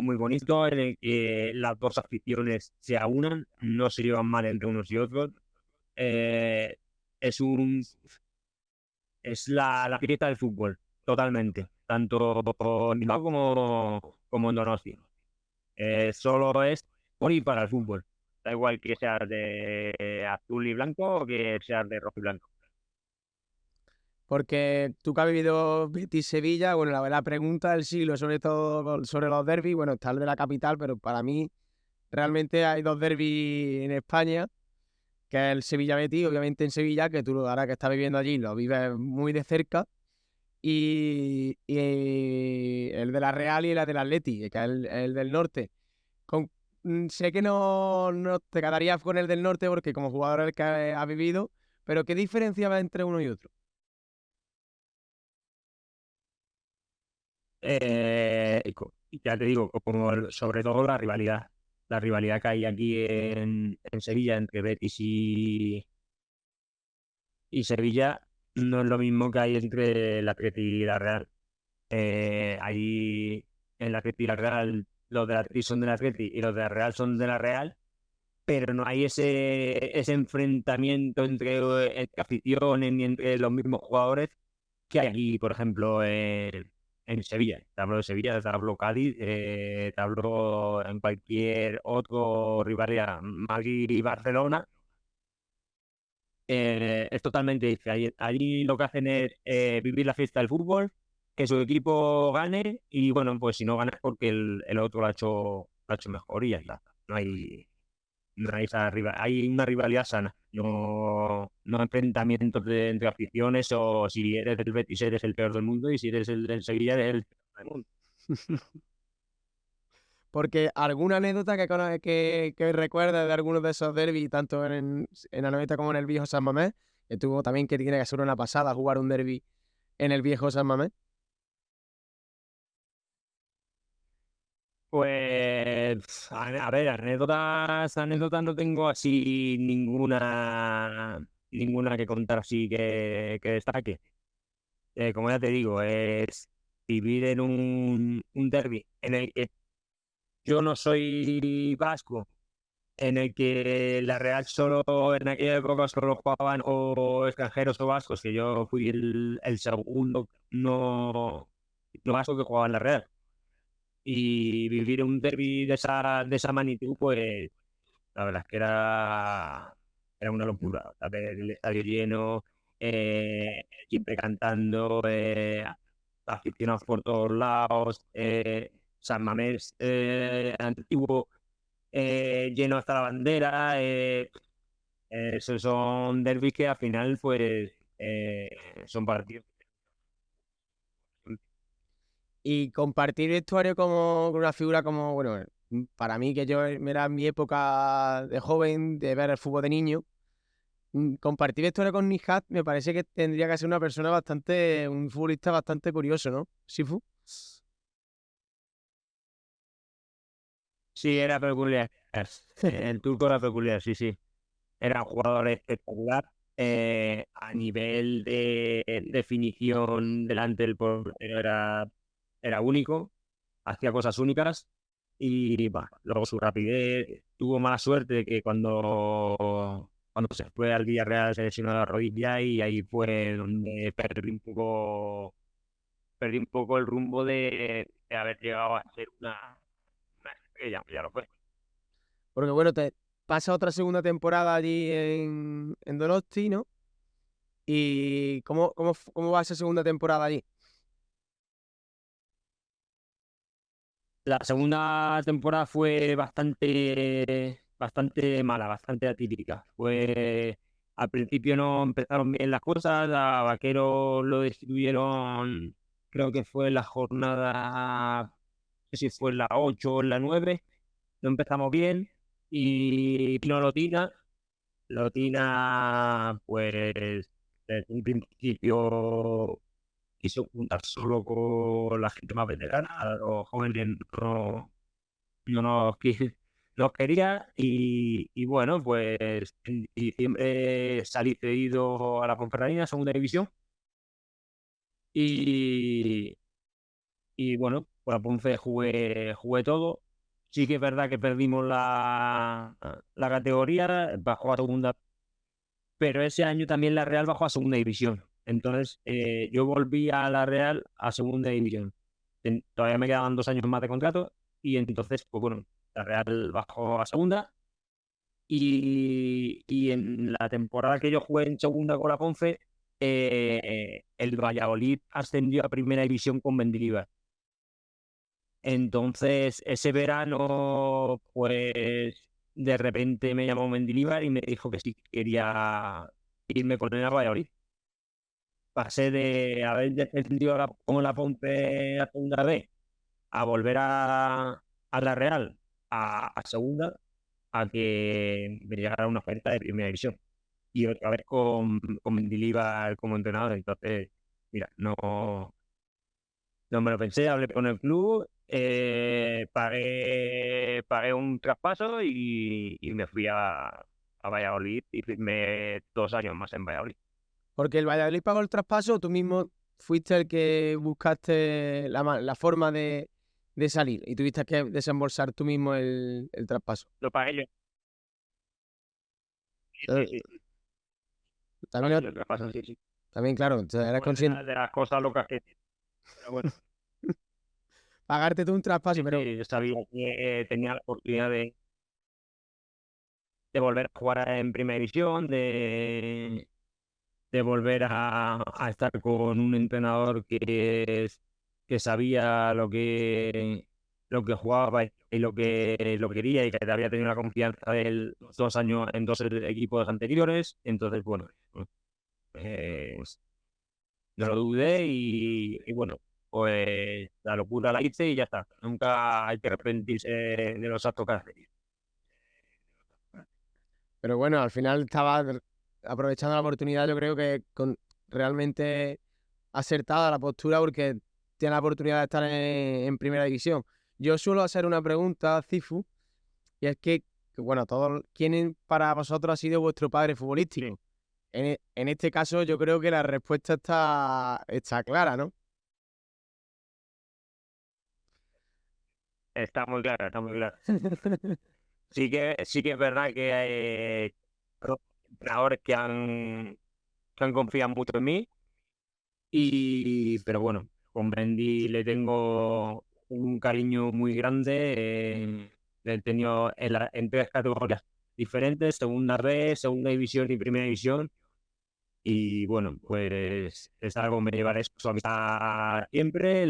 muy bonito en el que las dos aficiones se aunan, no se llevan mal entre unos y otros. Eh, es un, es la grieta del fútbol, totalmente, tanto en Bilbao como en Donosti. Solo es por y para el fútbol. Da igual que seas de azul y blanco o que seas de rojo y blanco. Porque tú que has vivido Betis-Sevilla, bueno, la pregunta del siglo, sobre todo sobre los derbis, bueno, está el de la capital, pero para mí realmente hay dos derbis en España, que es el Sevilla-Betis, obviamente en Sevilla, que tú ahora que estás viviendo allí lo vives muy de cerca, y el de la Real y el del Atleti, que es el del norte. Sé que no te quedarías con el del norte porque como jugador el que ha vivido, pero ¿qué diferencia va entre uno y otro? Ya te digo, sobre todo la rivalidad que hay aquí en Sevilla entre Betis y Sevilla no es lo mismo que hay entre la Atleti y la Real. Ahí en la Atleti y la Real, los de la Atleti son de la Atleti y los de la Real son de la Real, pero no hay ese enfrentamiento entre aficiones ni entre los mismos jugadores que hay aquí, por ejemplo, en Sevilla. Te hablo de Sevilla, te hablo Cádiz, te hablo en cualquier otro rivalidad, Madrid y Barcelona. Es totalmente diferente. Allí lo que hacen es vivir la fiesta del fútbol, que su equipo gane y bueno, pues si no gana es porque el otro lo ha hecho mejor y ya está. No hay hay una rivalidad sana, no enfrentamientos entre aficiones o si eres del Betis eres el peor del mundo y si eres el del Sevilla eres el peor del mundo. Porque alguna anécdota que recuerdes de algunos de esos derbis, tanto en Anoeta como en el viejo San Mamés, que tuvo también que tiene que ser una pasada jugar un derbi en el viejo San Mamés. Pues, a ver, anécdotas no tengo así ninguna que contar así que destaque. Como ya te digo, es vivir en un derbi en el que yo no soy vasco, en el que la Real solo en aquella época solo jugaban o extranjeros o vascos, que yo fui el segundo no vasco que jugaba en la Real. Y vivir un derbi de esa magnitud, pues la verdad es que era una locura. A ver, el estadio lleno, siempre cantando, aficionados por todos lados, San Mamés antiguo, lleno hasta la bandera. Esos son derbis que al final, pues, son partidos. Y compartir vestuario como con una figura como, bueno, para mí que yo era mi época de joven, de ver el fútbol de niño, compartir vestuario con Nihat me parece que tendría que ser una persona bastante, un futbolista bastante curioso, ¿no? Sifu. Sí, era peculiar. El turco era peculiar, sí, sí. Era un jugador espectacular a nivel de definición delante del portero era único, hacía cosas únicas y luego su rapidez. Tuvo mala suerte de que cuando se fue al Villarreal se lesionó la rodilla y ahí fue donde perdí un poco el rumbo de haber llegado a ser una estrella, ya lo fue. Porque bueno, te pasa otra segunda temporada allí en Donosti, ¿no? ¿Y cómo va esa segunda temporada allí? La segunda temporada fue bastante mala, bastante atípica. Al principio no empezaron bien las cosas, a Vaquero lo destituyeron, creo que fue la jornada, no sé si fue la 8 o la 9, no empezamos bien y vino Lotina, pues desde un principio quiso juntar solo con la gente más veterana, a los jóvenes no quería y bueno, pues en diciembre salí cedido a la Ponferradina, segunda división, y, y bueno, por la Ponfe jugué todo. Sí que es verdad que perdimos la categoría, bajó a segunda, pero ese año también la Real bajó a segunda división. Entonces yo volví a la Real a segunda división. Todavía me quedaban 2 años más de contrato y entonces, pues bueno, la Real bajó a segunda y en la temporada que yo jugué en segunda con la Ponce, el Valladolid ascendió a primera división con Mendilibar. Entonces, ese verano, pues de repente me llamó Mendilibar y me dijo que sí quería irme con él a Valladolid. Pasé de haber descendido con la Ponce a segunda vez a volver a la Real a segunda, a que me llegara una oferta de primera división. Y otra vez con Mendilibar como entrenador. Entonces, mira, no me lo pensé, hablé con el club, pagué un traspaso y me fui a Valladolid y firmé 2 años más en Valladolid. Porque el Valladolid pagó el traspaso, tú mismo fuiste el que buscaste la forma de salir y tuviste que desembolsar tú mismo el traspaso. Lo pagué yo. Sí, sí, Eh, sí. También, Pagué yo el traspaso, sí, sí. también claro, o sea, eras Fue consciente de las cosas locas que... Pero bueno, pagarte tú un traspaso, sí, pero sí, yo sabía que tenía la oportunidad de volver a jugar en primera división, de volver a estar con un entrenador que sabía lo que jugaba y lo quería y que había tenido la confianza de él 2 años en 2 equipos anteriores. Entonces, bueno, pues no lo dudé y bueno, pues la locura la hice y ya está. Nunca hay que arrepentirse de los actos que hace. Pero bueno, al final estaba aprovechando la oportunidad, yo creo que con realmente acertada la postura porque tiene la oportunidad de estar en primera división. Yo suelo hacer una pregunta, Cifu, y es bueno, ¿quién para vosotros ha sido vuestro padre futbolístico? En este caso, yo creo que la respuesta está clara, ¿no? Está muy claro, está muy claro. Sí que es verdad que hay entrenadores que han confiado mucho en mí, pero bueno, con Mendy le tengo un cariño muy grande. Le he tenido en tres categorías diferentes: segunda B, segunda división y primera división. Y bueno, pues es algo que me llevaré su amistad siempre.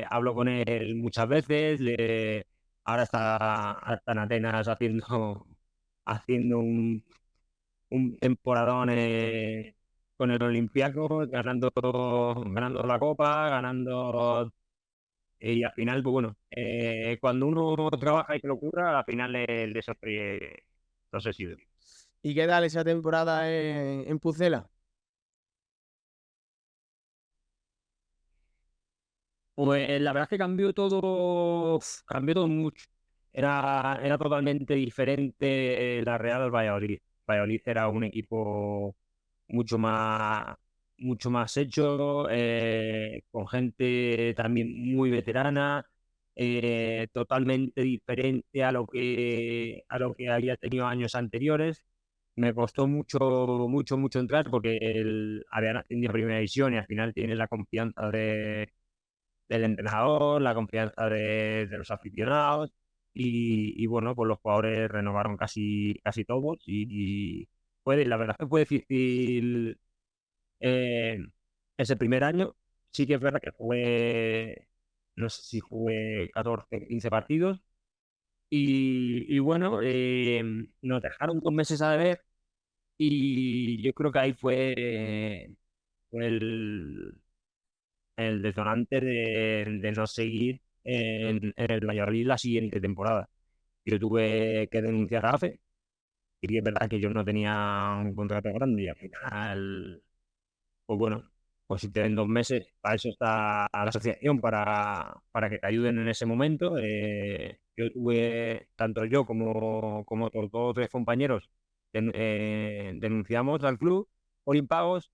Hablo con él muchas veces. Ahora está en Atenas haciendo un temporadón con el Olympiacos, ganando la Copa, ganando. Y al final, pues bueno, cuando uno trabaja y se lo ocurra, al final el desastre no sé si. ¿Y qué tal esa temporada en Pucela? Pues la verdad es que cambió todo mucho. Era totalmente diferente la Real al Valladolid. Valladolid era un equipo mucho más, mucho más hecho, con gente también muy veterana, totalmente diferente a lo que había tenido años anteriores. Me costó mucho, mucho, mucho entrar porque habían ascendido a primera división y al final tiene la confianza del entrenador, la confianza de los aficionados y bueno, pues los jugadores renovaron casi todos y la verdad es que fue difícil eh, ese primer año. Sí que es verdad que no sé si jugué 14 15 partidos y bueno, nos dejaron 2 meses a deber y yo creo que ahí fue el detonante de no seguir en el Valladolid la siguiente temporada. Yo tuve que denunciar a AFE, y es verdad que yo no tenía un contrato grande y al final, pues bueno, pues si te den 2 meses, para eso está la asociación, para que te ayuden en ese momento. Tanto yo como otros 2 o 3 compañeros, denunciamos al club por impagos.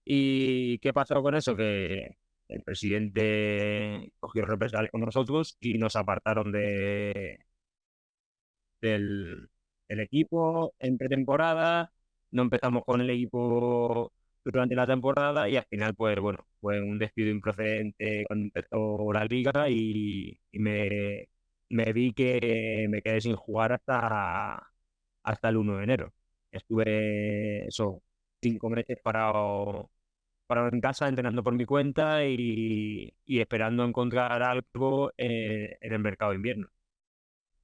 ¿Y qué pasó con eso? Que el presidente cogió represalias con nosotros y nos apartaron del equipo en pretemporada. No empezamos con el equipo durante la temporada y al final, pues bueno, fue un despido improcedente cuando empezó la liga y me vi que me quedé sin jugar hasta el 1 de enero. Estuve eso, 5 meses parado en casa, entrenando por mi cuenta y esperando encontrar algo en el mercado de invierno.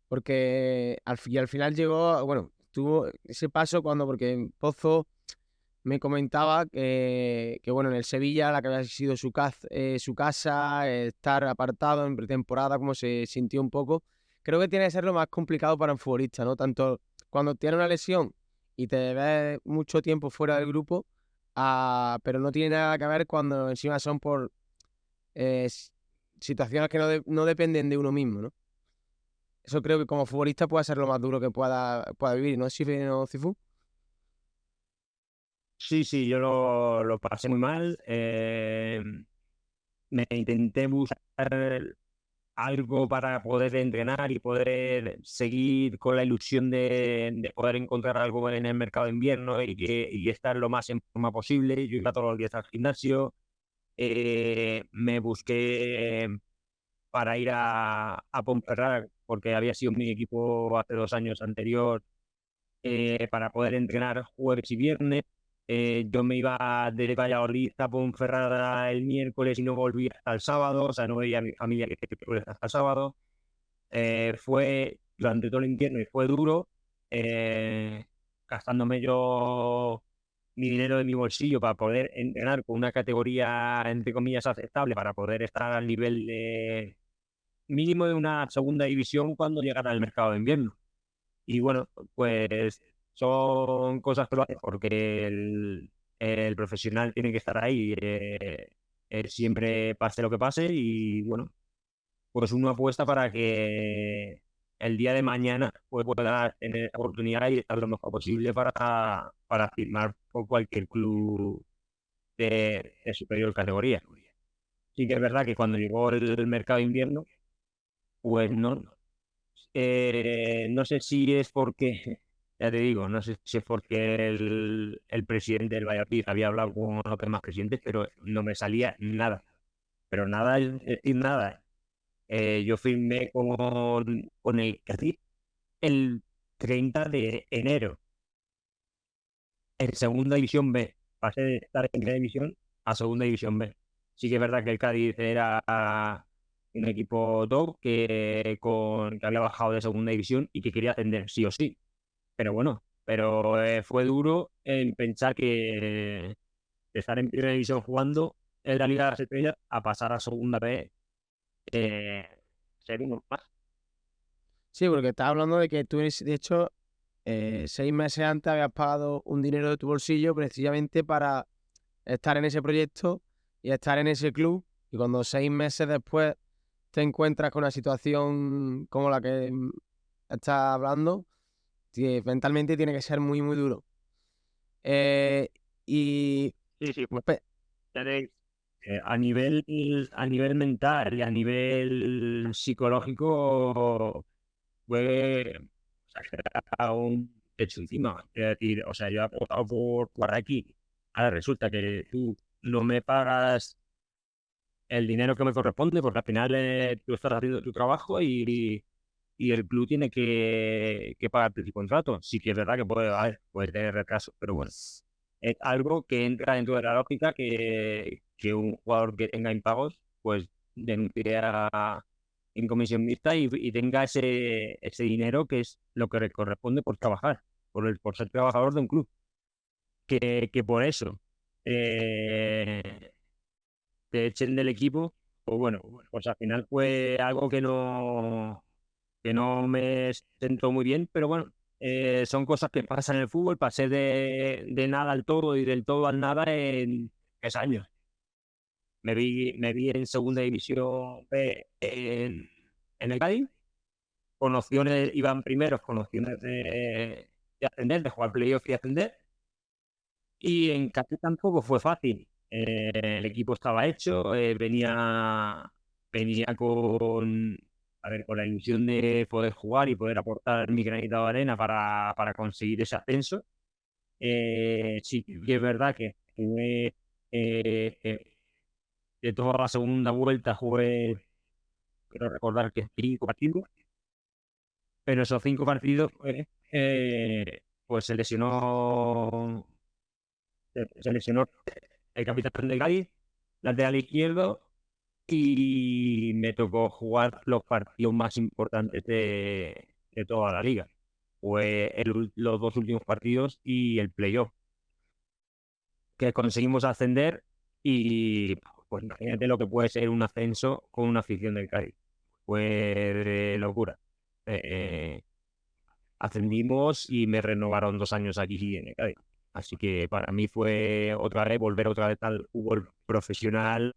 Porque al final llegó, bueno, tuvo ese paso porque Pozo me comentaba bueno, en el Sevilla, la que había sido su casa, estar apartado en pretemporada, como se sintió un poco, creo que tiene que ser lo más complicado para un futbolista, ¿no? Tanto cuando tiene una lesión y te ves mucho tiempo fuera del grupo, pero no tiene nada que ver cuando encima son por situaciones que no dependen de uno mismo, ¿no? Eso creo que como futbolista puede ser lo más duro que pueda vivir, ¿no, ¿no, Cifu? Sí, sí, yo lo pasé muy mal. Me intenté buscar algo para poder entrenar y poder seguir con la ilusión de poder encontrar algo en el mercado de invierno y estar lo más en forma posible. Yo iba todos los días al gimnasio. Me busqué para ir a Ponferrada, porque había sido mi equipo hace 2 años anterior, para poder entrenar jueves y viernes. Yo me iba de Valladolid a Ponferrada el miércoles y no volvía hasta el sábado, o sea, no veía a mi familia hasta el sábado. Fue durante todo el invierno y fue duro, eh, gastándome yo mi dinero de mi bolsillo para poder entrenar con una categoría, entre comillas, aceptable, para poder estar al nivel mínimo de una segunda división cuando llegara al mercado de invierno. Y bueno, pues son cosas que lo hacen porque el profesional tiene que estar ahí, siempre pase lo que pase y bueno, pues uno apuesta para que el día de mañana pues, pueda tener la oportunidad y estar lo mejor posible para firmar por cualquier club de superior categoría. Sí que es verdad que cuando llegó el mercado de invierno, pues no sé si es porque, ya te digo, no sé si es porque el presidente del Valladolid había hablado con los demás presidentes, pero no me salía nada. Pero nada, es decir, nada. Yo firmé con el Cádiz el 30 de enero en segunda división B. Pasé de estar en primera división a segunda división B. Sí que es verdad que el Cádiz era un equipo top que había bajado de segunda división y que quería ascender sí o sí. Pero bueno, fue duro en pensar que de estar en primera división jugando en la Liga de las Estrellas a pasar a segunda B, eh, ser uno más. Sí, porque estás hablando de que tú, de hecho, 6 meses antes habías pagado un dinero de tu bolsillo precisamente para estar en ese proyecto y estar en ese club. Y cuando 6 meses después te encuentras con una situación como la que estás hablando, mentalmente tiene que ser muy, muy duro. Eh, y Sí, sí, pues pe- a nivel mental y a nivel psicológico fue un techo encima. Es decir, o sea, yo he apostado por aquí. Ahora resulta que tú no me pagas el dinero que me corresponde, porque al final tú estás haciendo tu trabajo y el club tiene que pagarte tu contrato. Sí que es verdad que puede tener retraso, pero bueno, es algo que entra dentro de la lógica que un jugador que tenga impagos, pues denuncie en comisión mixta y tenga ese dinero que es lo que le corresponde por trabajar, por ser trabajador de un club. Que por eso eh, te echen del equipo, pues bueno, pues al final fue algo que no me sentó muy bien, pero bueno, son cosas que pasan en el fútbol. Pasé de nada al todo y del todo al nada en 3 años. Me vi en segunda división B en el Cádiz, con opciones, iban primeros con opciones de ascender, de jugar playoff y ascender. Y en Cádiz tampoco fue fácil. El equipo estaba hecho, venía con la ilusión de poder jugar y poder aportar mi granito de arena para conseguir ese ascenso. Sí, que es verdad que jugué de toda la segunda vuelta, quiero recordar que 5 partidos, pero esos 5 partidos pues se lesionó el capitán de Cádiz, lateral izquierdo, y me tocó jugar los partidos más importantes de toda la liga. Fue los 2 últimos partidos y el playoff, que conseguimos ascender y pues imagínate lo que puede ser un ascenso con una afición del Cádiz. Fue de locura. Eh, Ascendimos y me renovaron 2 años aquí en el Cádiz. Así que para mí fue volver otra vez al fútbol profesional.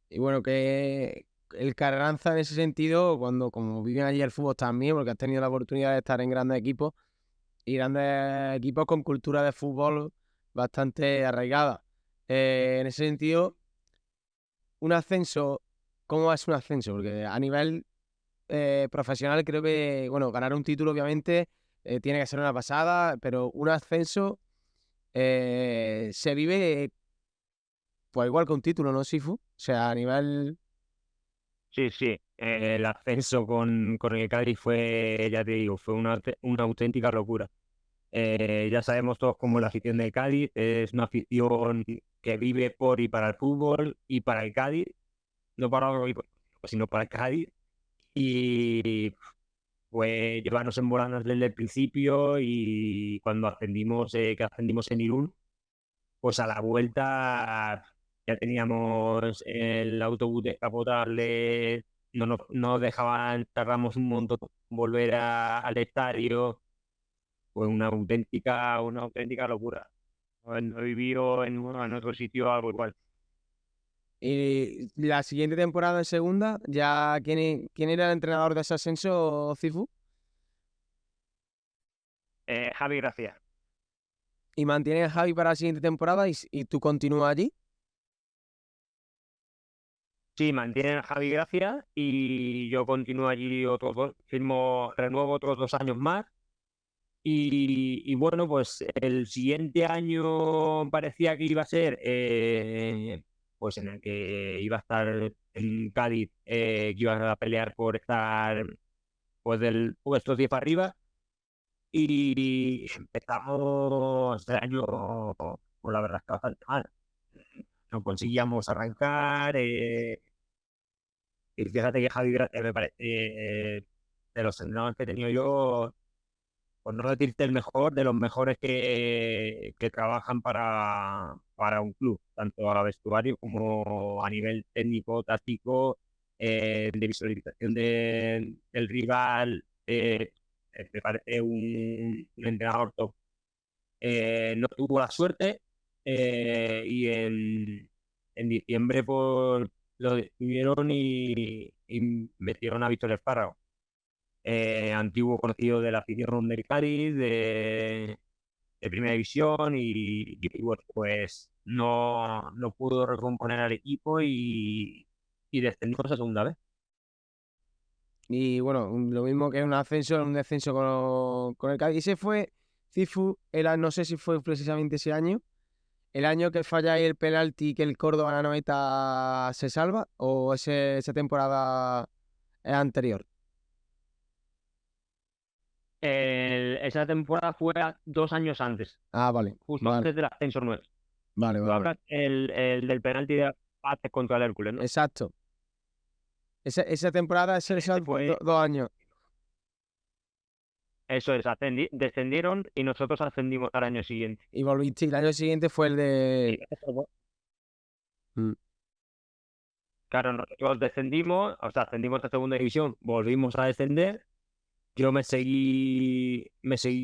y bueno, que el Carranza en ese sentido, cuando como viven allí el fútbol también, porque has tenido la oportunidad de estar en grandes equipos y grandes equipos con cultura de fútbol bastante arraigada. En ese sentido, un ascenso, ¿cómo es un ascenso? Porque a nivel profesional creo que, bueno, ganar un título obviamente tiene que ser una pasada, pero un ascenso se vive pues igual que un título, ¿no, Sifu? O sea, a nivel... Sí, sí. El ascenso con el Cádiz fue, ya te digo, fue una auténtica locura. Ya sabemos todos cómo la afición del Cádiz es una afición que vive por y para el fútbol y para el Cádiz, no para otro equipo, sino para el Cádiz. Y pues llevarnos en volanas desde el principio, y cuando que ascendimos en Irún, pues a la vuelta ya teníamos el autobús descapotable, no nos dejaban, tardamos un montón en volver al estadio. Fue una auténtica locura. No he vivido en otro sitio algo igual. Y la siguiente temporada en segunda, ya ¿quién era el entrenador de ese ascenso, Cifu? Javi Gracia. Y mantienen a Javi para la siguiente temporada y tú continúas allí. Sí, mantienen a Javi Gracia y yo continúo allí otros dos, renuevo otros 2 años más. Y bueno, pues el siguiente año parecía que iba a ser pues en el que iba a estar en Cádiz, que iba a pelear por estar pues del puesto 10 para arriba. Y empezamos el año, pues la verdad es que bastante mal. No conseguíamos arrancar. Y fíjate que Javi Gracia me parece de los entrenadores que he tenido yo, por no decirte el mejor, de los mejores que trabajan para un club, tanto a vestuario como a nivel técnico, táctico, de visualización del rival. Me parece un entrenador top. No tuvo la suerte y en diciembre pues, lo despidieron y metieron a Víctor Espárrago, antiguo conocido de la afición del Cádiz, de Primera División, y bueno, pues no pudo recomponer al equipo y descendimos a segunda vez. Y bueno, lo mismo que un descenso con el Cádiz. Ese fue, Cifu, no sé si fue precisamente ese año, el año que falla ahí el penalti que el Córdoba en la 90 se salva, o esa temporada anterior. Esa temporada fue 2 años antes, Ah, vale, justo vale, antes del ascenso 9. vale, Tú vale. hablas el del penalti de Pate contra el Hércules, ¿no? Exacto. Esa temporada, esos Ese fue, 2 años. eso es, descendieron y nosotros ascendimos al año siguiente. Y volviste, y el año siguiente fue el de... Y eso fue- Mm. claro, nosotros descendimos, o sea, ascendimos a segunda división, volvimos a descender. Yo me seguí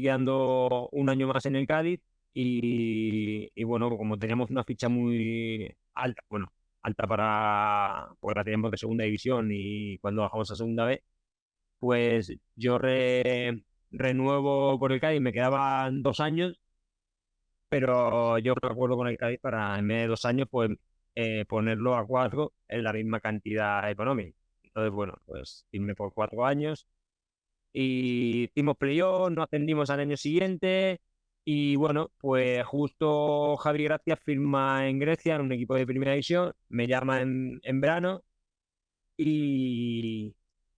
quedando un año más en el Cádiz y bueno, como teníamos una ficha muy alta, bueno, alta porque la teníamos de segunda división y cuando bajamos a segunda vez, pues yo renuevo por el Cádiz, me quedaban 2 años, pero yo me acuerdo con el Cádiz para en vez de 2 años, pues ponerlo a 4 en la misma cantidad económica. Entonces, bueno, pues irme por 4 años y hicimos playoff, no ascendimos al año siguiente y bueno, pues justo Javi Gracia firma en Grecia en un equipo de primera división, me llama en verano y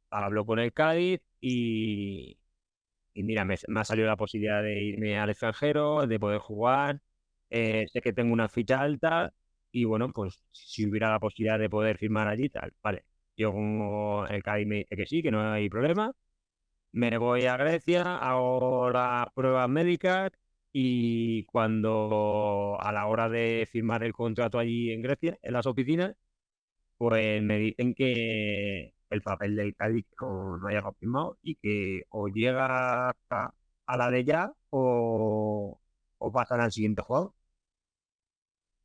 hablo con el Cádiz y mira, me ha salido la posibilidad de irme al extranjero, de poder jugar, sé que tengo una ficha alta y bueno, pues si hubiera la posibilidad de poder firmar allí, tal, vale. Yo como el Cádiz me dice que sí, que no hay problema, me voy a Grecia, hago las pruebas médicas y cuando a la hora de firmar el contrato allí en Grecia, en las oficinas, pues me dicen que el papel del Cádiz no haya firmado y que o llega a la de ya o pasan al siguiente juego.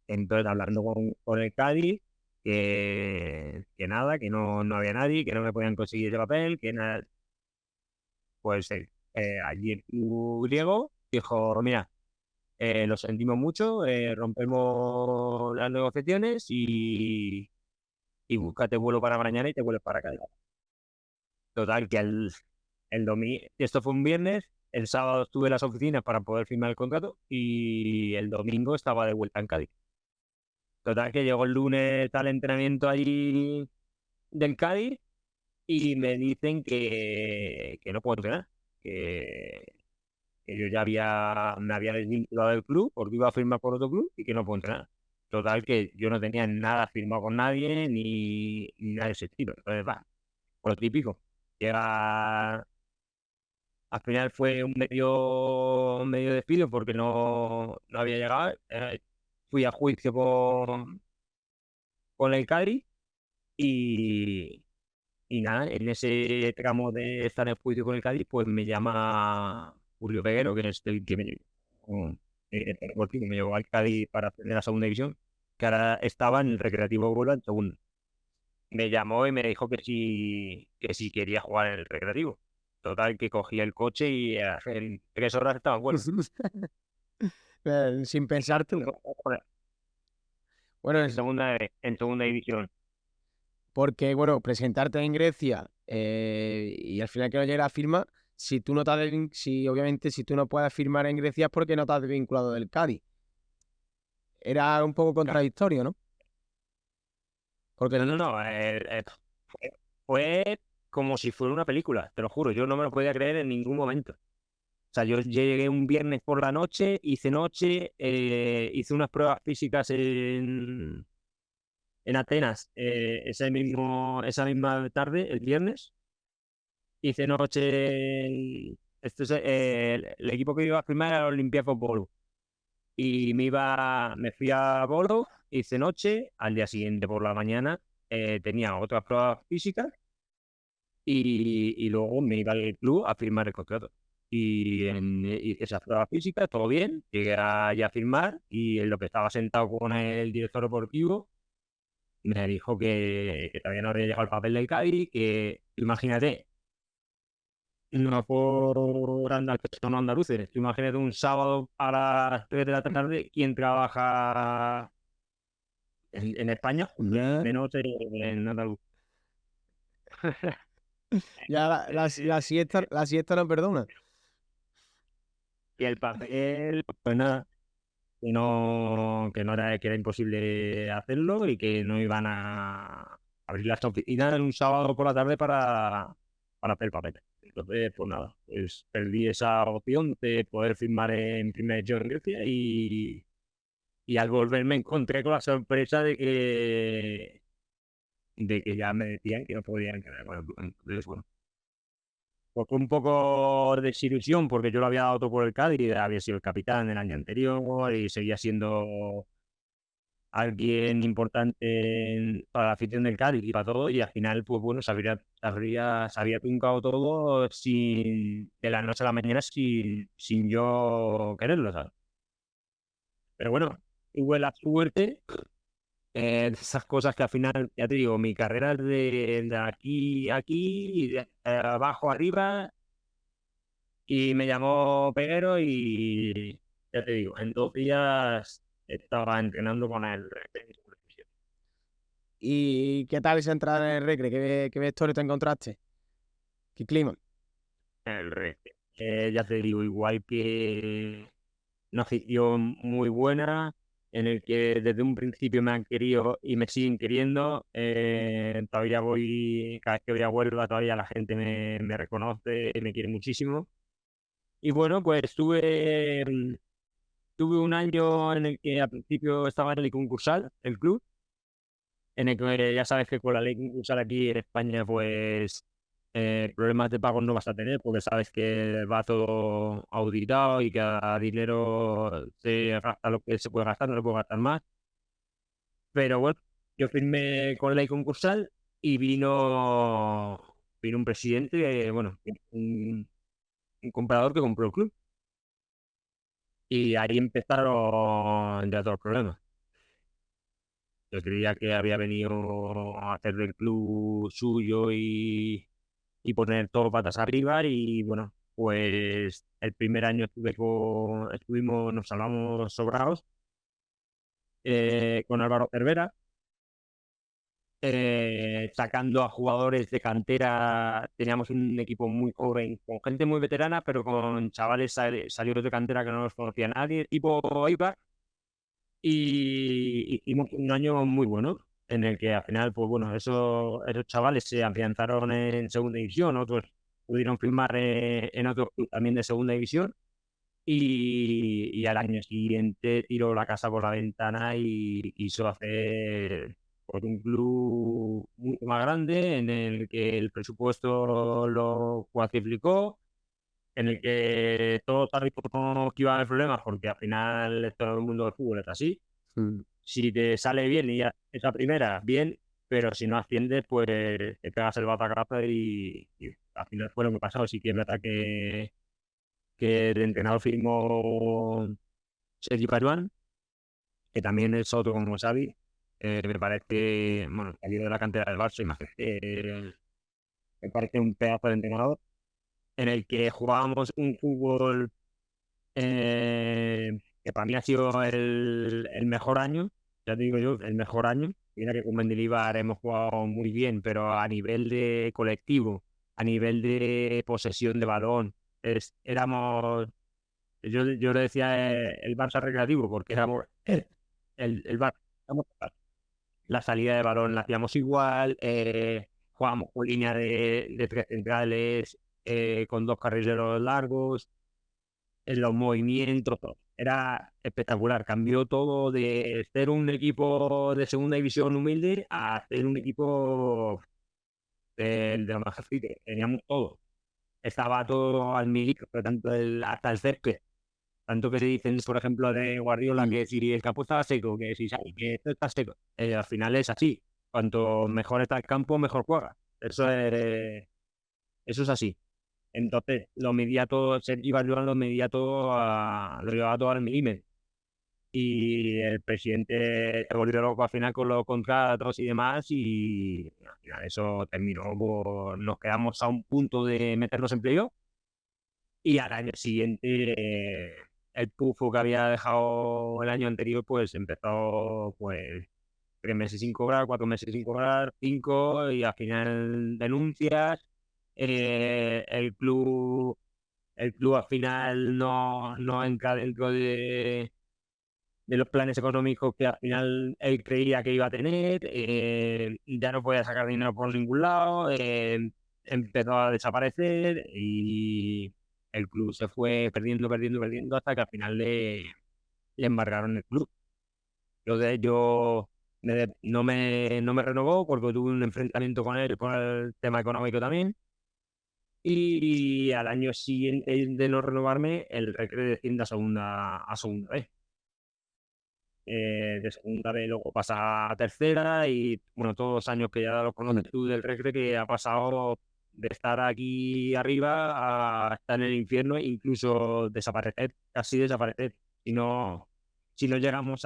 Entonces, hablando con el Cádiz, que nada, que no había nadie, que no me podían conseguir ese papel, que nada, pues allí el club griego dijo, mira, lo sentimos mucho, rompemos las negociaciones y búscate vuelo para mañana y te vuelves para acá. Total, que el domingo, esto fue un viernes, el sábado estuve en las oficinas para poder firmar el contrato y el domingo estaba de vuelta en Cádiz. Total, que llegó el lunes al entrenamiento allí del Cádiz y me dicen que no puedo entrenar, que yo ya me había desvinculado del club porque iba a firmar por otro club y que no puedo entrenar. Total, que yo no tenía nada firmado con nadie ni nada de ese estilo. Entonces, va, por lo típico. Llega, al final fue un medio despido porque no había llegado. Fui a juicio con el Cádiz y, y nada, en ese tramo de estar en juicio con el Cádiz, pues me llama Julio Peguero, que es el que me llevó al Cádiz para ascender a la segunda división. que ahora estaba en el Recreativo Huelva en segunda. Me llamó y me dijo que si quería jugar en el Recreativo. Total, que cogí el coche y en 3 horas estaba en Huelva. Sin pensártelo. Bueno, En segunda división. porque, bueno, presentarte en Grecia y al final que no llegue la firma, si tú no te has si obviamente si tú no puedes firmar en Grecia es porque no te has desvinculado del Cádiz. Era un poco contradictorio, ¿no? Porque No, fue como si fuera una película, te lo juro, yo no me lo podía creer en ningún momento. O sea, yo llegué un viernes por la noche, hice unas pruebas físicas en Atenas esa misma tarde, el viernes. Hice noche. El equipo que iba a firmar era el Olympiacos Bolo. Y me fui a Bolo, hice noche. Al día siguiente por la mañana tenía otras pruebas físicas y luego me iba al club a firmar el contrato. Hice esas pruebas físicas, todo bien, llegué allá a firmar y en lo que estaba sentado con el director deportivo me dijo que todavía no había llegado el papel del Cádiz, que imagínate, no por andar que son andaluces, imagínate un sábado a las 3 de la tarde, ¿quién trabaja en España? Menos en Andaluz. ya la siesta no perdona. Y el papel, pues nada, que era imposible hacerlo y que no iban a abrir las oficinas en un sábado por la tarde para hacer papel. Entonces, pues nada, pues perdí esa opción de poder firmar en Primera División en Grecia y al volver me encontré con la sorpresa de que ya me decían que no podían quedar con el club. Entonces, bueno, pues fue un poco de desilusión porque yo lo había dado todo por el Cádiz, había sido el capitán el año anterior y seguía siendo alguien importante para la afición del Cádiz y para todo, y al final, pues bueno, se había truncado todo de la noche a la mañana sin yo quererlo, ¿sabes? Pero bueno, tuve la suerte de esas cosas que al final, ya te digo, mi carrera es de aquí a aquí, de abajo arriba, y me llamó Peguero y ya te digo, en 2 días estaba entrenando con él. ¿Y qué tal esa entrada en el Recre? ¿Qué vestuario te encontraste? ¿Qué clima? El resto. Ya te digo, igual que una afición muy buena, en el que desde un principio me han querido y me siguen queriendo. Todavía cada vez que voy a Huelva, todavía la gente me reconoce y me quiere muchísimo. Y bueno, pues tuve un año en el que al principio estaba en el concursal, el club, en el que ya sabes que con la ley concursal aquí en España, pues problemas de pago no vas a tener porque sabes que va todo auditado y cada dinero se gasta lo que se puede gastar, no se puede gastar más. Pero bueno, yo firmé con ley concursal y vino un presidente, bueno, un comprador que compró el club. Y ahí empezaron ya todos los problemas. Yo creía que había venido a hacer del club suyo y poner todo patas arriba y bueno, pues el primer año nos hablamos sobrados con Álvaro Cervera, sacando a jugadores de cantera. Teníamos un equipo muy joven, con gente muy veterana, pero con chavales salidos de cantera que no los conocía nadie, tipo Eibar, y hicimos un año muy bueno, en el que al final, pues bueno, esos chavales se afianzaron en segunda división, otros pudieron firmar en otro club también de segunda división, y al año siguiente tiró la casa por la ventana y quiso hacer por un club mucho más grande, en el que el presupuesto lo cuatriplicó, en el que todos sabíamos que iba a haber problemas, porque al final todo el mundo del fútbol es así. Mm. Si te sale bien y ya esa primera, bien, pero si no asciendes, pues te pegas el batacazo y al final fue lo que pasó. Sí que es verdad que de entrenador firmó Sergi Pajuan que también es otro como Xavi. Me parece, bueno, salido de la cantera del Barça, imagínate, me parece un pedazo de entrenador en el que jugábamos un fútbol que para mí ha sido el mejor año, ya te digo yo, el mejor año. Mira que con Mendilibar hemos jugado muy bien, pero a nivel de colectivo, a nivel de posesión de balón, éramos, yo le decía el Barça recreativo, porque éramos el Barça. La salida de balón la hacíamos igual, jugábamos con línea de tres centrales, con dos carrileros largos, en los movimientos, todo. Era espectacular. Cambió todo de ser un equipo de segunda división humilde a ser un equipo de lo más fuerte. Teníamos todo. Estaba todo al milímetro, tanto hasta el césped. Tanto que se dicen, por ejemplo, de Guardiola, que si el campo estaba seco, que si que esto está seco. Al final es así. Cuanto mejor está el campo, mejor juega. Eso es así. Entonces, lo medía todo, Sergi Barjuan lo llevaba todo al milímetro. Y el presidente se volvió loco al final con los contratos y demás, y al final eso terminó. Nos quedamos a un punto de meternos en playoff, y al año siguiente, el pufo que había dejado el año anterior, pues empezó, pues, 3 meses sin cobrar, 4 meses sin cobrar, 5, y al final denuncias. Eh, el club el club al final no entra dentro de los planes económicos que al final él creía que iba a tener. Ya no podía sacar dinero por ningún lado, empezó a desaparecer, y el club se fue perdiendo hasta que al final le embargaron el club. Entonces yo no me renovó porque tuve un enfrentamiento con él por el tema económico también. Y al año siguiente de no renovarme, el Recre desciende a segunda vez. De segunda vez luego pasa a tercera, y bueno, todos los años que ya lo conoces tú del Recre, que ha pasado de estar aquí arriba a estar en el infierno e incluso desaparecer, casi desaparecer. Si no llegamos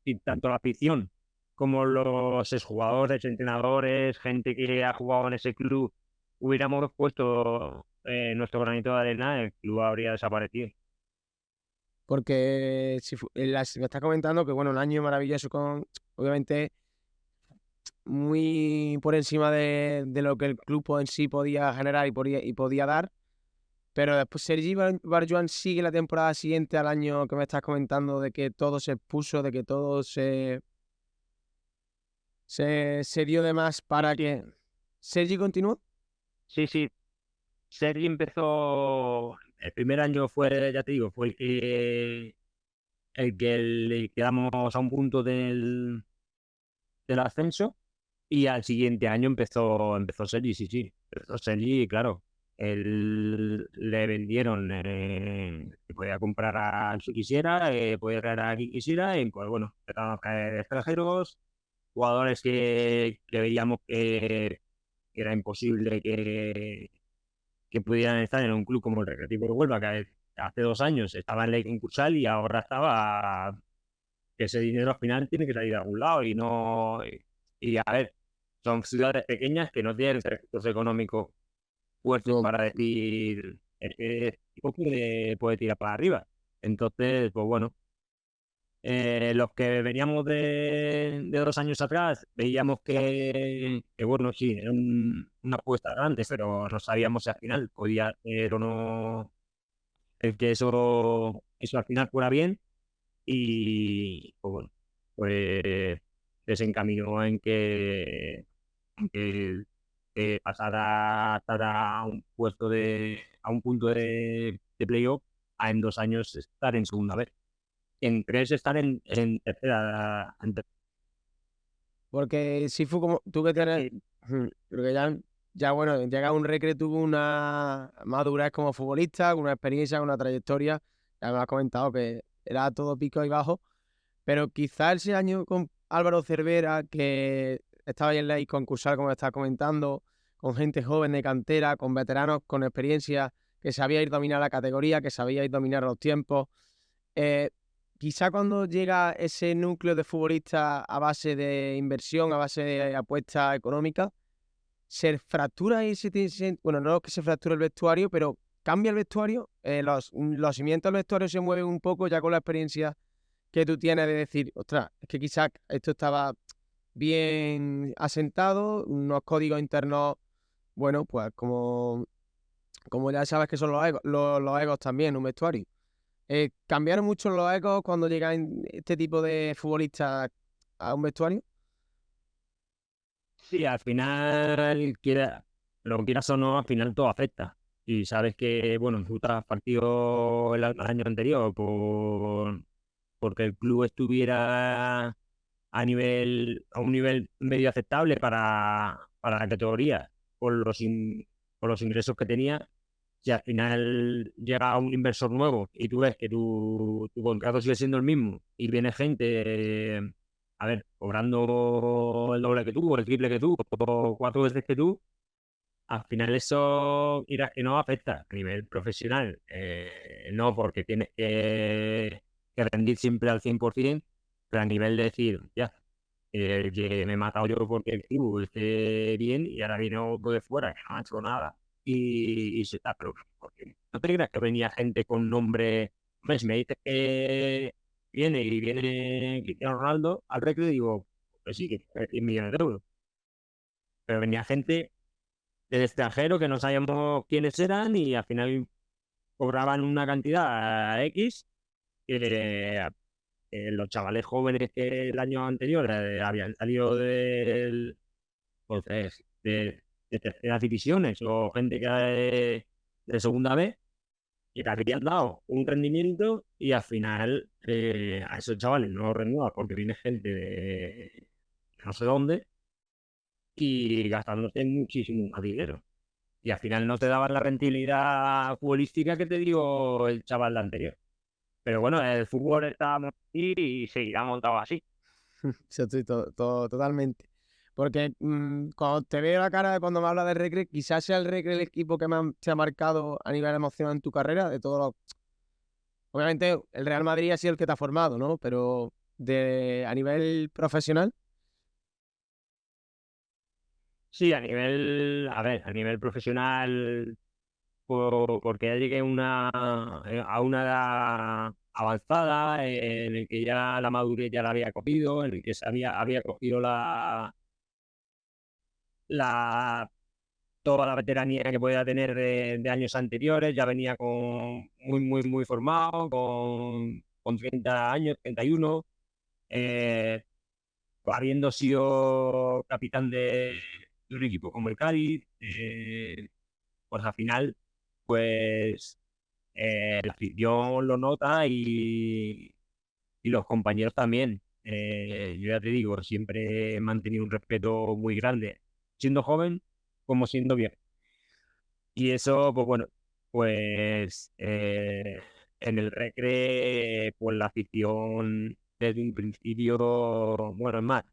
si tanto la afición como los exjugadores, entrenadores, gente que ha jugado en ese club, hubiéramos puesto nuestro granito de arena, el club habría desaparecido. Porque si me estás comentando que, bueno, un año maravilloso obviamente, muy por encima de lo que el club en sí podía generar y podía dar. Pero después Sergi Barjuan sigue la temporada siguiente al año que me estás comentando de que todo se puso, de que todo se dio de más para que Sergi continuó. Sí, sí, Sergi empezó, el primer año fue, ya te digo, fue el que le quedamos a un punto del ascenso, y al siguiente año empezó Sergi, sí, sí, empezó Sergi, claro. Le vendieron, que podía comprar a si quisiera, podía traer a quien quisiera, y pues bueno, empezaron a caer extranjeros, jugadores que veíamos que era imposible que pudieran estar en un club como el Recreativo de Huelva, que hace 2 años estaba en ley concursal, y ahora estaba que ese dinero al final tiene que salir de algún lado, y no. Y a ver, son ciudades pequeñas que no tienen recursos económicos fuertes No, para decir este tipo puede tirar para arriba. Entonces, pues bueno, los que veníamos de 2 años atrás, veíamos que bueno, sí, era una apuesta grande, pero no sabíamos si al final podía ser o no el que eso al final fuera bien. Y pues bueno, pues desencaminó en que pasara a estar a un punto de playoff, a en 2 años estar en segunda vez, en 3 estar en tercera. porque si fue como tú que tienes, porque ya bueno, llega un Recre, tuvo una madurez como futbolista, una experiencia, una trayectoria. Ya me has comentado que era todo pico y bajo, pero quizá ese año con Álvaro Cervera, que estaba ahí en la concursal, como estás comentando, con gente joven de cantera, con veteranos con experiencia, que sabía ir dominar la categoría, que sabía ir dominar los tiempos. quizá cuando llega ese núcleo de futbolistas a base de inversión, a base de apuesta económica, se fractura y bueno, no que se fractura el vestuario, pero cambia el vestuario, los cimientos del vestuario se mueven un poco ya con la experiencia que tú tienes de decir: "Ostras, es que quizás esto estaba bien asentado, unos códigos internos, bueno, pues como ya sabes que son los egos también en un vestuario". ¿Cambiaron mucho los egos cuando llegan este tipo de futbolistas a un vestuario? Sí, al final, lo quieras o no, al final todo afecta. Y sabes que, bueno, tú te has partido el año anterior porque el club estuviera a un nivel medio aceptable para la categoría, por los ingresos que tenía, y al final llega un inversor nuevo y tú ves que tu contrato sigue siendo el mismo y viene gente, a ver, cobrando el doble que tú, o el triple que tú, o 4 veces que tú, al final eso, mira, que no afecta a nivel profesional. No, porque tienes que rendir siempre al 100%, pero a nivel de decir, ya, que me he matado yo porque el club esté bien y ahora viene otro de fuera que no ha hecho nada. Y se está, pero porque no te creas que venía gente con nombre. Hombre, si me dices que viene Cristiano Ronaldo al Recre, digo, pues sí, que es 100 millones de euros. Pero venía gente del extranjero que no sabíamos quiénes eran y al final cobraban una cantidad X que los chavales jóvenes que el año anterior habían salido pues, de terceras divisiones o gente que era de segunda B y te habían dado un rendimiento y al final a esos chavales no los renuevas porque viene gente de no sé dónde y gastándose muchísimo más dinero. Y al final no te daban la rentabilidad futbolística que te dio el chaval de anterior. Pero bueno, el fútbol está así y seguirá montado así. Sí, estoy totalmente. Porque cuando te veo la cara de cuando me hablas del Recre, quizás sea el Recre el equipo que más te ha marcado a nivel emocional en tu carrera, de todos los... Obviamente el Real Madrid ha sido el que te ha formado, ¿no? Pero a nivel profesional, Sí, a ver, a nivel profesional, porque ya llegué a una edad avanzada en el que ya la madurez ya la había cogido, en el que había cogido la, toda la veteranía que podía tener de años anteriores, ya venía muy formado, con 30 años, 31, eh, habiendo sido capitán de un equipo como el Cádiz, pues al final, pues la afición lo nota y los compañeros también. Yo ya te digo, siempre he mantenido un respeto muy grande, siendo joven como siendo viejo. Y eso, pues bueno, pues en el Recre, pues la afición desde un principio, bueno, es más,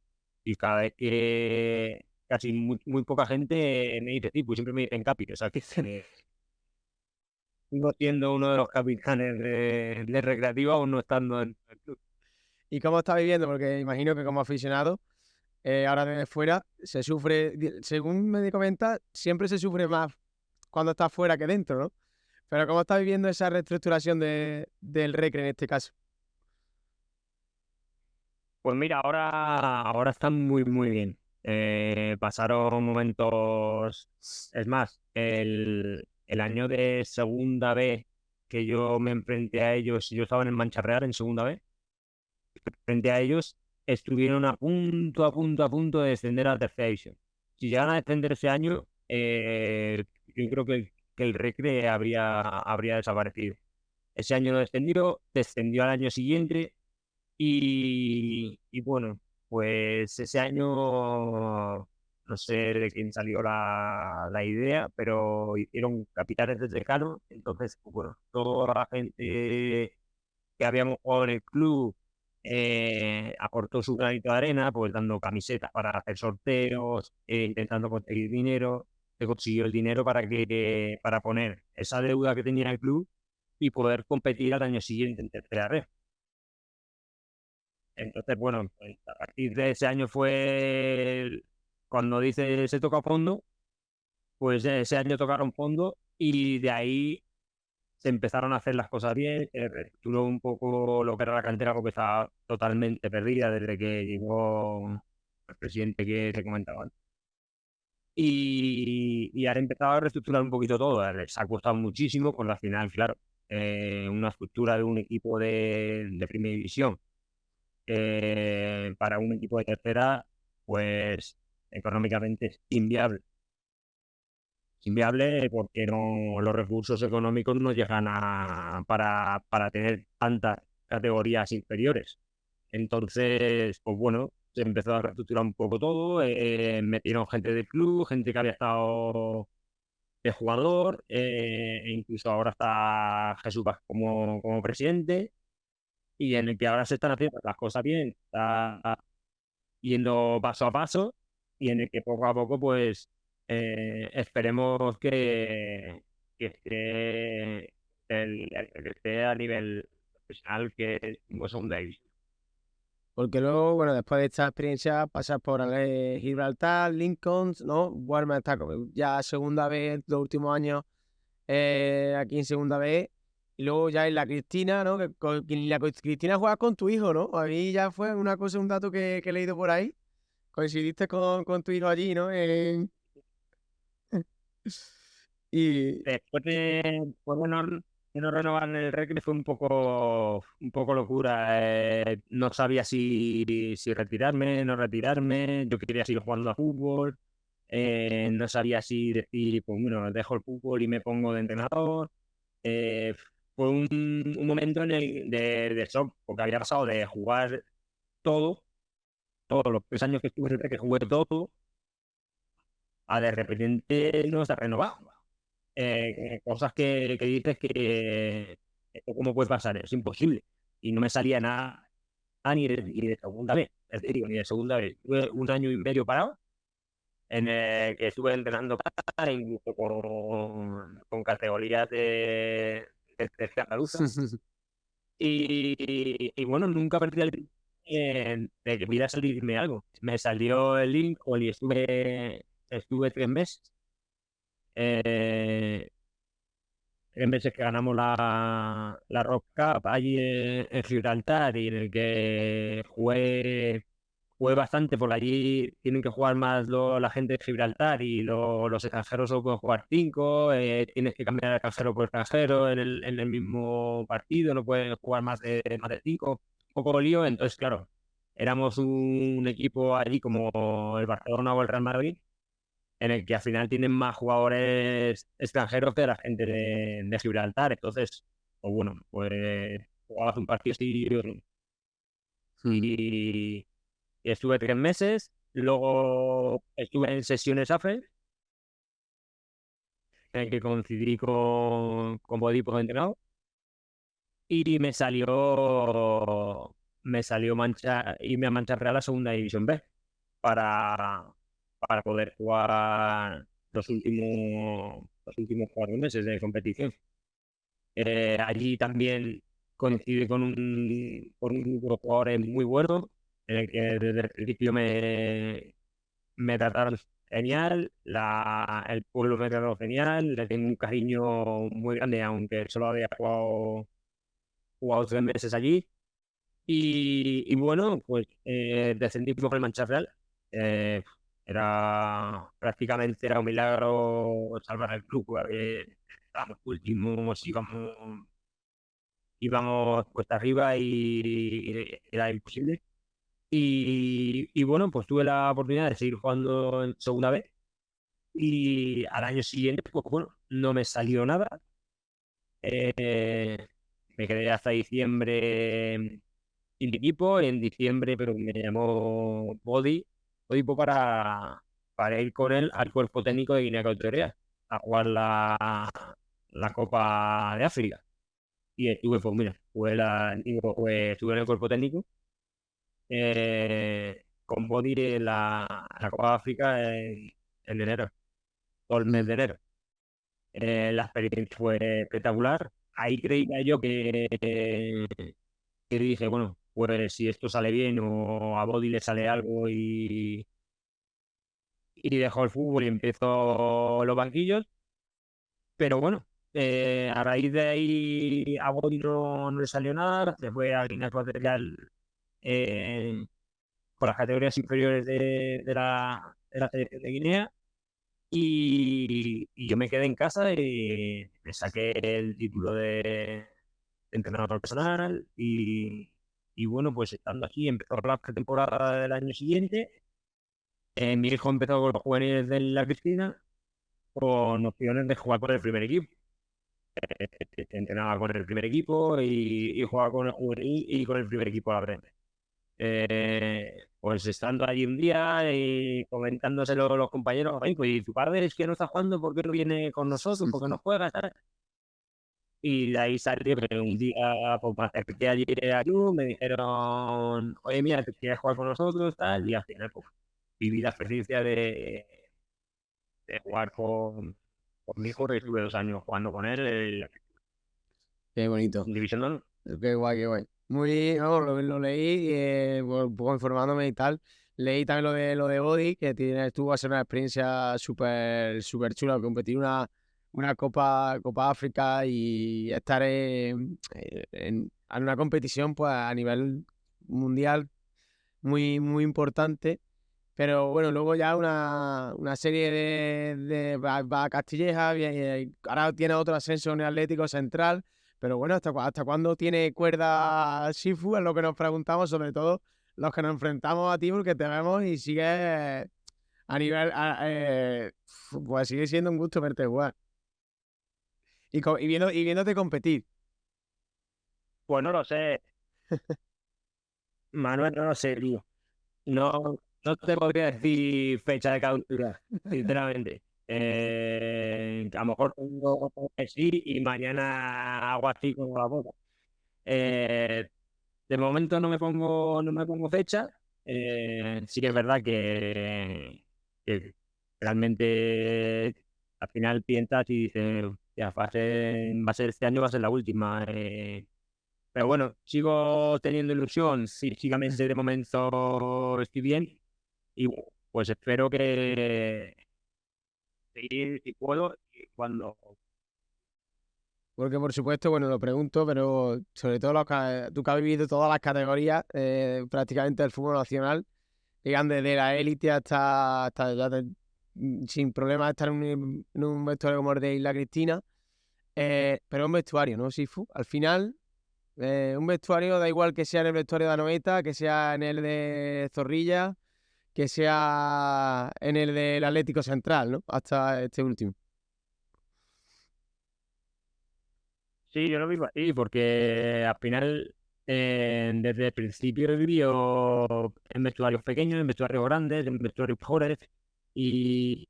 y cada vez que casi muy poca gente me dice, sí, pues siempre me dicen Capi, o sea, que sigo siendo uno de los capitanes de Recreativa, aún no estando en el club. ¿y cómo estás viviendo? Porque imagino que como aficionado, ahora desde fuera, se sufre, según me comentas, siempre se sufre más cuando estás fuera que dentro, ¿no? Pero ¿cómo estás viviendo esa reestructuración del Recre en este caso? Pues mira, ahora están muy bien. Pasaron momentos, es más, el año de segunda B que yo me enfrenté a ellos, yo estaba en el Mancha Real en segunda B, frente a ellos estuvieron a punto de descender a la tercera división. Si llegan a descender ese año, yo creo que el Recre habría desaparecido. Ese año no descendió al año siguiente y bueno, pues ese año no sé de quién salió la idea, pero hicieron capitanes desde Cano, entonces, pues, bueno, toda la gente que habíamos jugado en el club aportó su granito de arena, pues dando camisetas para hacer sorteos, intentando conseguir dinero, se consiguió el dinero para poner esa deuda que tenía el club y poder competir al año siguiente en tercera red. Entonces, bueno, pues, a partir de ese año fue cuando dice se toca fondo, pues ese año tocaron fondo y de ahí se empezaron a hacer las cosas bien, reestructuró un poco lo que era la cantera porque estaba totalmente perdida desde que llegó el presidente que te comentaba antes. Y ahora empezaba a reestructurar un poquito todo. Les ha costado muchísimo con la final, claro. Una estructura de un equipo de primera división para un equipo de tercera, pues económicamente es inviable. Inviable porque los recursos económicos no llegan para tener tantas categorías inferiores. Entonces, pues bueno, se empezó a reestructurar un poco todo, metieron gente del club, gente que había estado de jugador, e incluso ahora está Jesús Vázquez como presidente, y en el que ahora se están haciendo las cosas bien, está yendo paso a paso, y en el que poco a poco, pues, esperemos que que esté a nivel profesional, que es segunda división. Porque luego, bueno, después de esta experiencia pasas por Gibraltar, Lincoln, ¿no? Warner está ya segunda vez los últimos años aquí en segunda vez. Y luego ya en la Cristina, ¿no? Cristina juega con tu hijo, ¿no? A mí ya fue una cosa, un dato que he leído por ahí. Coincidiste con tu hijo allí, ¿no? Y Después de no renovar el Recre fue un poco locura. No sabía si retirarme, no retirarme. Yo quería seguir jugando a fútbol. No sabía si decir, pues bueno, dejo el fútbol y me pongo de entrenador. Eh, Fue un momento de shock, porque había pasado de jugar todo, todos los 3 años que estuve en el Recre jugué todo, a de repente no se ha renovado. Cosas que dices que esto cómo puede pasar, es imposible. Y no me salía nada ni de segunda vez, es decir, ni de segunda vez. Tuve 1 año y medio parado, en el que estuve entrenando incluso con categorías de tercera andaluza. Y bueno, nunca perdí de que pudiera salirme algo. Me salió el link y estuve 3 meses. Eh, 3 meses que ganamos la Rock Cup allí en Gibraltar, y en el que jugué bastante, porque allí tienen que jugar más la gente de Gibraltar, y los extranjeros solo pueden jugar 5, tienes que cambiar de extranjero por extranjero en el mismo partido, no pueden jugar más de 5, un poco lío. Entonces, claro, éramos un equipo allí como el Barcelona o el Real Madrid, en el que al final tienen más jugadores extranjeros que la gente de Gibraltar. Entonces, pues bueno, pues jugabas un partido así y otro. Y estuve 3 meses, luego estuve en sesiones AFE, en el que coincidí con Bodi por entrenador, y me salió irme a Mancha Real a Segunda División B para, para poder jugar los últimos 4 meses de competición. Allí también coincidí con un grupo de jugadores muy bueno, en el que desde el principio me trataron genial, el pueblo me trató genial, le tengo un cariño muy grande, aunque solo había jugado 3 meses allí. Y bueno, pues descendí por el Mancha Real. Eh, Prácticamente era un milagro salvar el club, porque estábamos últimos, íbamos cuesta arriba y era imposible. Y bueno, pues tuve la oportunidad de seguir jugando en segunda vez, y al año siguiente, pues bueno, no me salió nada. Eh, Me quedé hasta diciembre sin equipo, en diciembre, pero me llamó Bodi para ir con él al cuerpo técnico de Guinea Ecuatorial a jugar la Copa de África. Y estuve, pues mira, estuve en el cuerpo técnico con Bodi en la Copa de África en enero, todo el mes de enero. La experiencia fue espectacular. Ahí creía yo que dije, bueno, pues si esto sale bien o a Body le sale algo y dejo el fútbol y empiezo los banquillos. Pero bueno, a raíz de ahí a Body no le salió nada, se fue al Guinness Ecuatorial eh, por las categorías inferiores de la selección de Guinea. Y yo me quedé en casa y me saqué el título de entrenador personal y bueno, pues estando aquí empezó la pretemporada del año siguiente. Mi hijo empezó con los juveniles de la Cristina con opciones de jugar con el primer equipo. Entrenaba con el primer equipo y jugaba con el juvenil y con el primer equipo a la vez. Pues estando allí un día y comentándoselo los compañeros, "Oye, pues ¿y tu padre es que no está jugando? ¿Por qué no viene con nosotros? ¿Por qué no juega?" ¿Sabes? Y de ahí salió que un día, pues me acerqué allí a Yu, me dijeron, oye, mira, ¿te quieres jugar con nosotros? Tal, y al final, pues, viví la experiencia de jugar con mi hijo, que estuve 2 años jugando con él Qué bonito. en División de Honor. Qué guay, qué guay. Muy, vamos, lo leí, un poco informándome y tal. Leí también lo de Body, que tuvo a ser una experiencia súper súper chula, competir una Copa África y estar en una competición pues a nivel mundial muy, muy importante. Pero bueno, luego ya una serie va a Castilleja, ahora tiene otro ascenso en el Atlético Central, pero bueno, ¿hasta cuándo tiene cuerda Sifu? Es lo que nos preguntamos, sobre todo los que nos enfrentamos a ti, porque te vemos y sigue a nivel, pues sigue siendo un gusto verte jugar y viéndote competir. Pues no lo sé, Manuel, no lo sé, tío. No, no te podría decir fecha de caducidad, sinceramente. A lo mejor tengo que sí y mañana hago así con la boca. Eh, de momento no me pongo fecha. Sí que es verdad que realmente al final piensas y dices, ya va a ser este año, va a ser la última. Pero bueno, sigo teniendo ilusión. Físicamente de momento estoy bien y pues espero que seguir si puedo y cuando. Porque por supuesto, bueno, lo pregunto, pero sobre todo tú que has vivido todas las categorías prácticamente del fútbol nacional, llegan desde la élite hasta sin problema estar en un vestuario como el de Isla Cristina, pero un vestuario, ¿no, Sifu? Al final, un vestuario, da igual que sea en el vestuario de Anoeta, que sea en el de Zorrilla, que sea en el del Atlético Central, ¿no? Hasta este último. Sí, yo lo vivo así, porque al final, desde el principio he vivido en vestuarios pequeños, en vestuarios grandes, en vestuarios mejores, y,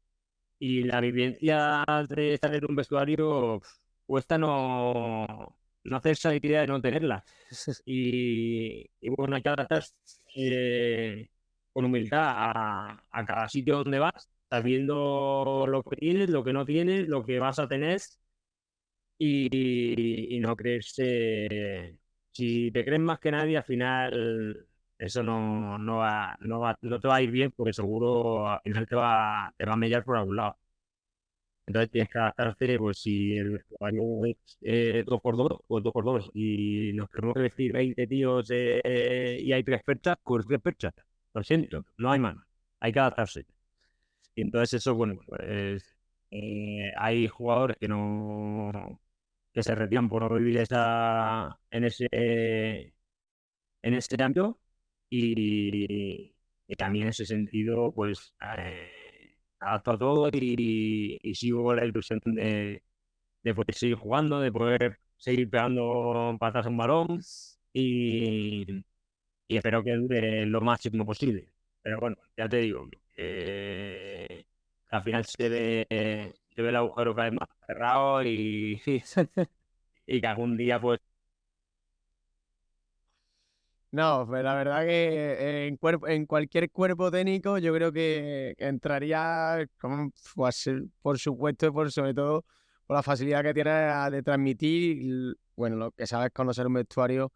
y la vivencia de estar en un vestuario cuesta no hacerse la idea de no tenerla. Y bueno, hay que adaptarse con humildad a cada sitio donde vas, sabiendo lo que tienes, lo que no tienes, lo que vas a tener y no creerse. Si te crees más que nadie, al final eso no te va a ir bien porque seguro al final te va a mellar por algún lado. Entonces tienes que adaptarte, pues si el vestuario es 2x2, pues 2x2. Y nos tenemos que decir 20 tíos y hay 3 perchas, pues 3 perchas. Lo siento, no hay más. Hay que adaptarse. Y entonces eso, bueno, pues hay jugadores que se retiran por no vivir en ese ámbito y también en ese sentido pues adapto a todo y sigo con la ilusión de poder seguir jugando, de poder seguir pegando patas a un balón y, y espero que dure lo máximo posible. Pero bueno, ya te digo, al final se ve el agujero cada vez más cerrado y que algún día pues. No, pues la verdad que en cualquier cuerpo técnico yo creo que entraría, pues, por supuesto, y sobre todo por la facilidad que tiene de transmitir, bueno, lo que sabes conocer un vestuario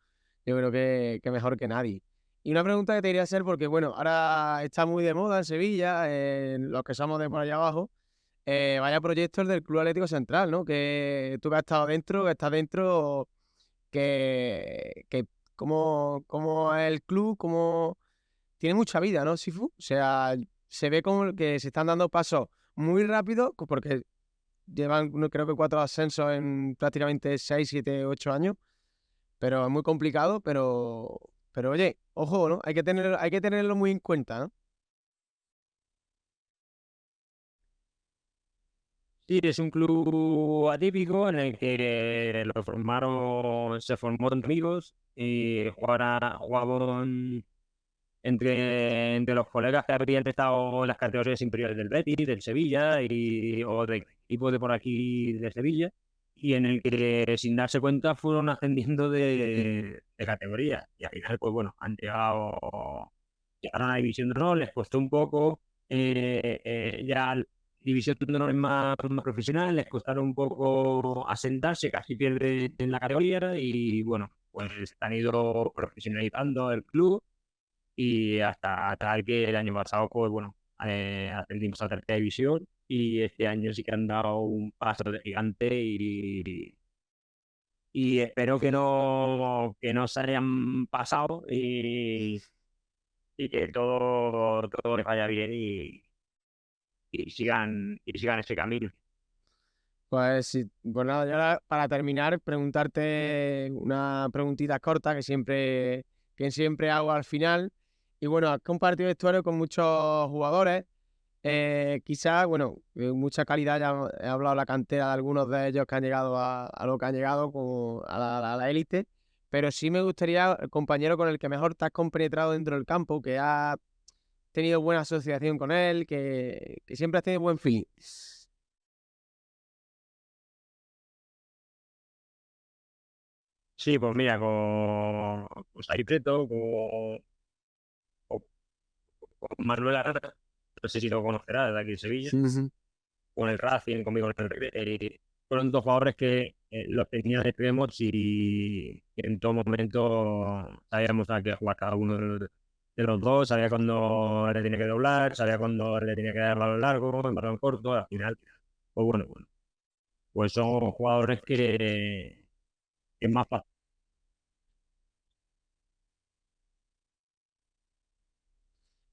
yo creo que mejor que nadie. Y una pregunta que te quería hacer, porque bueno, ahora está muy de moda en Sevilla, los que somos de por allá abajo, vaya proyectos del Club Atlético Central, ¿no? Que tú que has estado dentro, que estás dentro, que cómo es el club, cómo tiene mucha vida, ¿no, Sifu? O sea, se ve como que se están dando pasos muy rápidos, porque llevan, no, creo que 4 ascensos en prácticamente 6, 7, 8 años, pero es muy complicado, pero oye, ojo, ¿no? Hay que tenerlo muy en cuenta, ¿no? Sí, es un club atípico en el que se formó entre amigos y jugaban entre los colegas que habrían estado en las categorías inferiores del Betis, del Sevilla o de equipos de por aquí de Sevilla, y en el que sin darse cuenta fueron ascendiendo de categoría. Y al final, pues bueno, llegaron a División de Honor, les costó un poco, ya División de Honor es más profesional, les costaron un poco asentarse, casi pierden en la categoría y bueno, pues han ido profesionalizando el club y hasta tal que el año pasado, pues bueno, ascendimos a tercera división y este año sí que han dado un paso de gigante y espero que no se hayan pasado y que todo les vaya bien y sigan ese camino. Pues sí, pues nada, ya para terminar, preguntarte una preguntita corta que siempre hago al final. Y bueno, has compartido vestuario con muchos jugadores. Quizás, bueno, mucha calidad, ya he hablado de la cantera de algunos de ellos que han llegado a lo que han llegado, como a la élite. Pero sí me gustaría el compañero con el que mejor te has compenetrado dentro del campo, que has tenido buena asociación con él, que siempre has tenido buen feeling. Sí, pues mira, con Sari Preto, con Manuel Arrara, no sé si lo conocerás de aquí de Sevilla, Ujú. con el Racing, conmigo en el River. Fueron dos jugadores que los tenía de extremos y en todo momento sabíamos a qué jugar cada uno de los dos, sabía cuándo le tenía que doblar, sabía cuándo le tenía que dar balón largo, el balón corto, al final, pues bueno, pues son jugadores que es más fácil.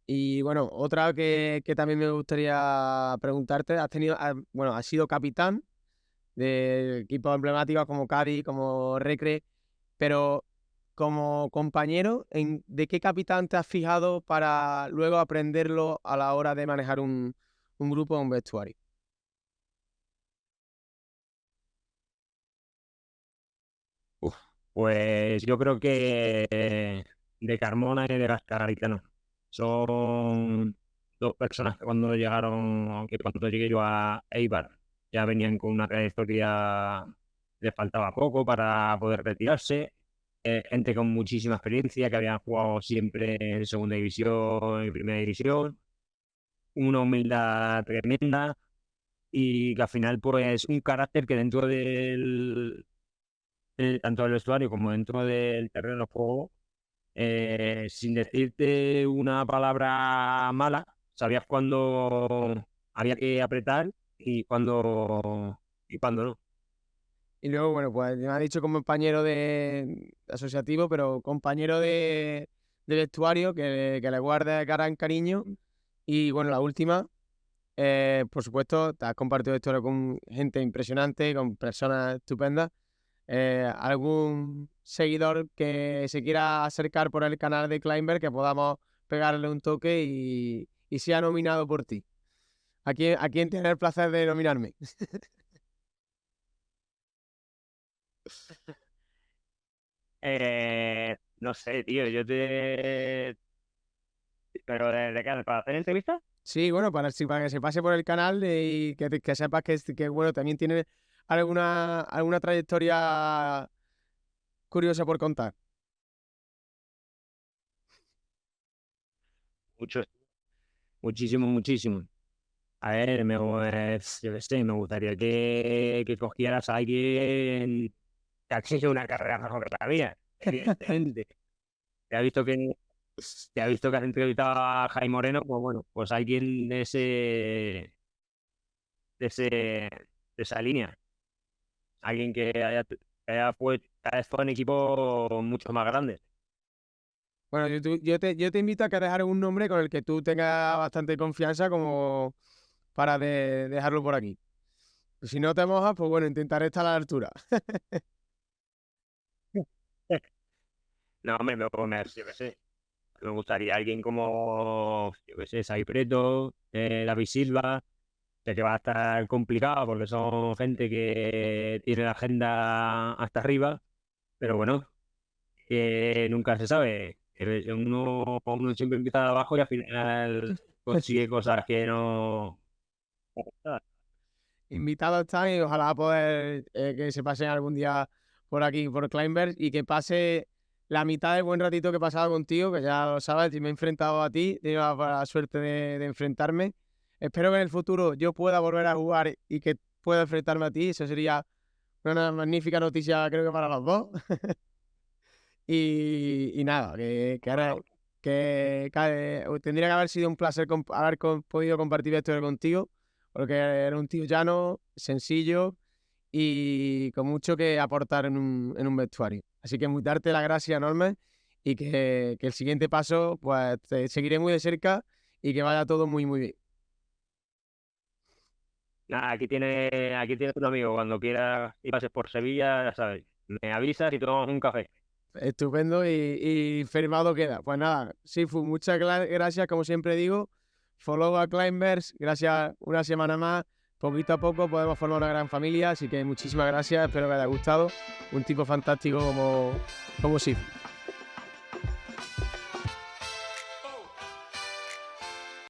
Y bueno, otra que también me gustaría preguntarte, bueno, has sido capitán de equipos emblemáticos como Cádiz, como Recre, pero como compañero, ¿de qué capitán te has fijado para luego aprenderlo a la hora de manejar un grupo o un vestuario? Uf, pues yo creo que de Carmona y de Gascaritano son dos personas que cuando llegaron, aunque cuando llegué yo a Eibar, ya venían con una trayectoria, les faltaba poco para poder retirarse. Gente con muchísima experiencia que habían jugado siempre en segunda división y primera división, una humildad tremenda y que al final pues un carácter que dentro tanto del vestuario como dentro del terreno de juego, sin decirte una palabra mala, sabías cuándo había que apretar y cuándo no. Y luego, bueno, pues me ha dicho como compañero de asociativo, pero compañero de vestuario que le guarde gran cariño. Y bueno, la última. Por supuesto, te has compartido esto con gente impresionante, con personas estupendas. ¿Algún seguidor que se quiera acercar por el canal de Climber que podamos pegarle un toque y sea nominado por ti? A quién tiene el placer de nominarme? No sé, tío, Pero ¿de qué? ¿Para hacer entrevistas? Sí, bueno, para que se pase por el canal y que sepas que, bueno, también tiene alguna trayectoria curiosa por contar. Mucho, muchísimo, muchísimo. A ver, yo qué sé, me gustaría que cogieras a alguien que ha hecho una carrera mejor que la mía. evidentemente. Te ha visto que has entrevistado a Jaime Moreno, pues bueno, pues alguien de esa línea. Alguien que haya estado en equipos mucho más grandes. Bueno, yo te invito a que dejar un nombre con el que tú tengas bastante confianza como para dejarlo por aquí. Si no te mojas, pues bueno, intentaré estar a la altura. No, hombre, yo qué sé. Me gustaría alguien como, yo qué sé, Sai Preto, David Silva. Sé que va a estar complicado porque son gente que tiene la agenda hasta arriba, pero bueno, que nunca se sabe. Uno siempre empieza de abajo y al final consigue cosas que no. Invitados están y ojalá poder que se pasen algún día por aquí, por Climbers, y que pase la mitad del buen ratito que he pasado contigo, que ya lo sabes, y me he enfrentado a ti, he tenido la suerte de enfrentarme. Espero que en el futuro yo pueda volver a jugar y que pueda enfrentarme a ti, eso sería una magnífica noticia creo que para los dos. Y nada, que ahora tendría que haber sido un placer haber podido compartir esto contigo, porque era un tío llano, sencillo y con mucho que aportar en un vestuario. Así que darte las gracias enormes y que el siguiente paso, pues te seguiré muy de cerca y que vaya todo muy, muy bien. Nada, aquí tienes un amigo. Cuando quieras y pases por Sevilla, ya sabes, me avisas y tomamos un café. Estupendo y firmado queda. Pues nada, Sifu, muchas gracias, como siempre digo. Follow a Climbers, gracias una semana más. Poquito a poco podemos formar una gran familia, así que muchísimas gracias, espero que os haya gustado. Un tipo fantástico como Sifu.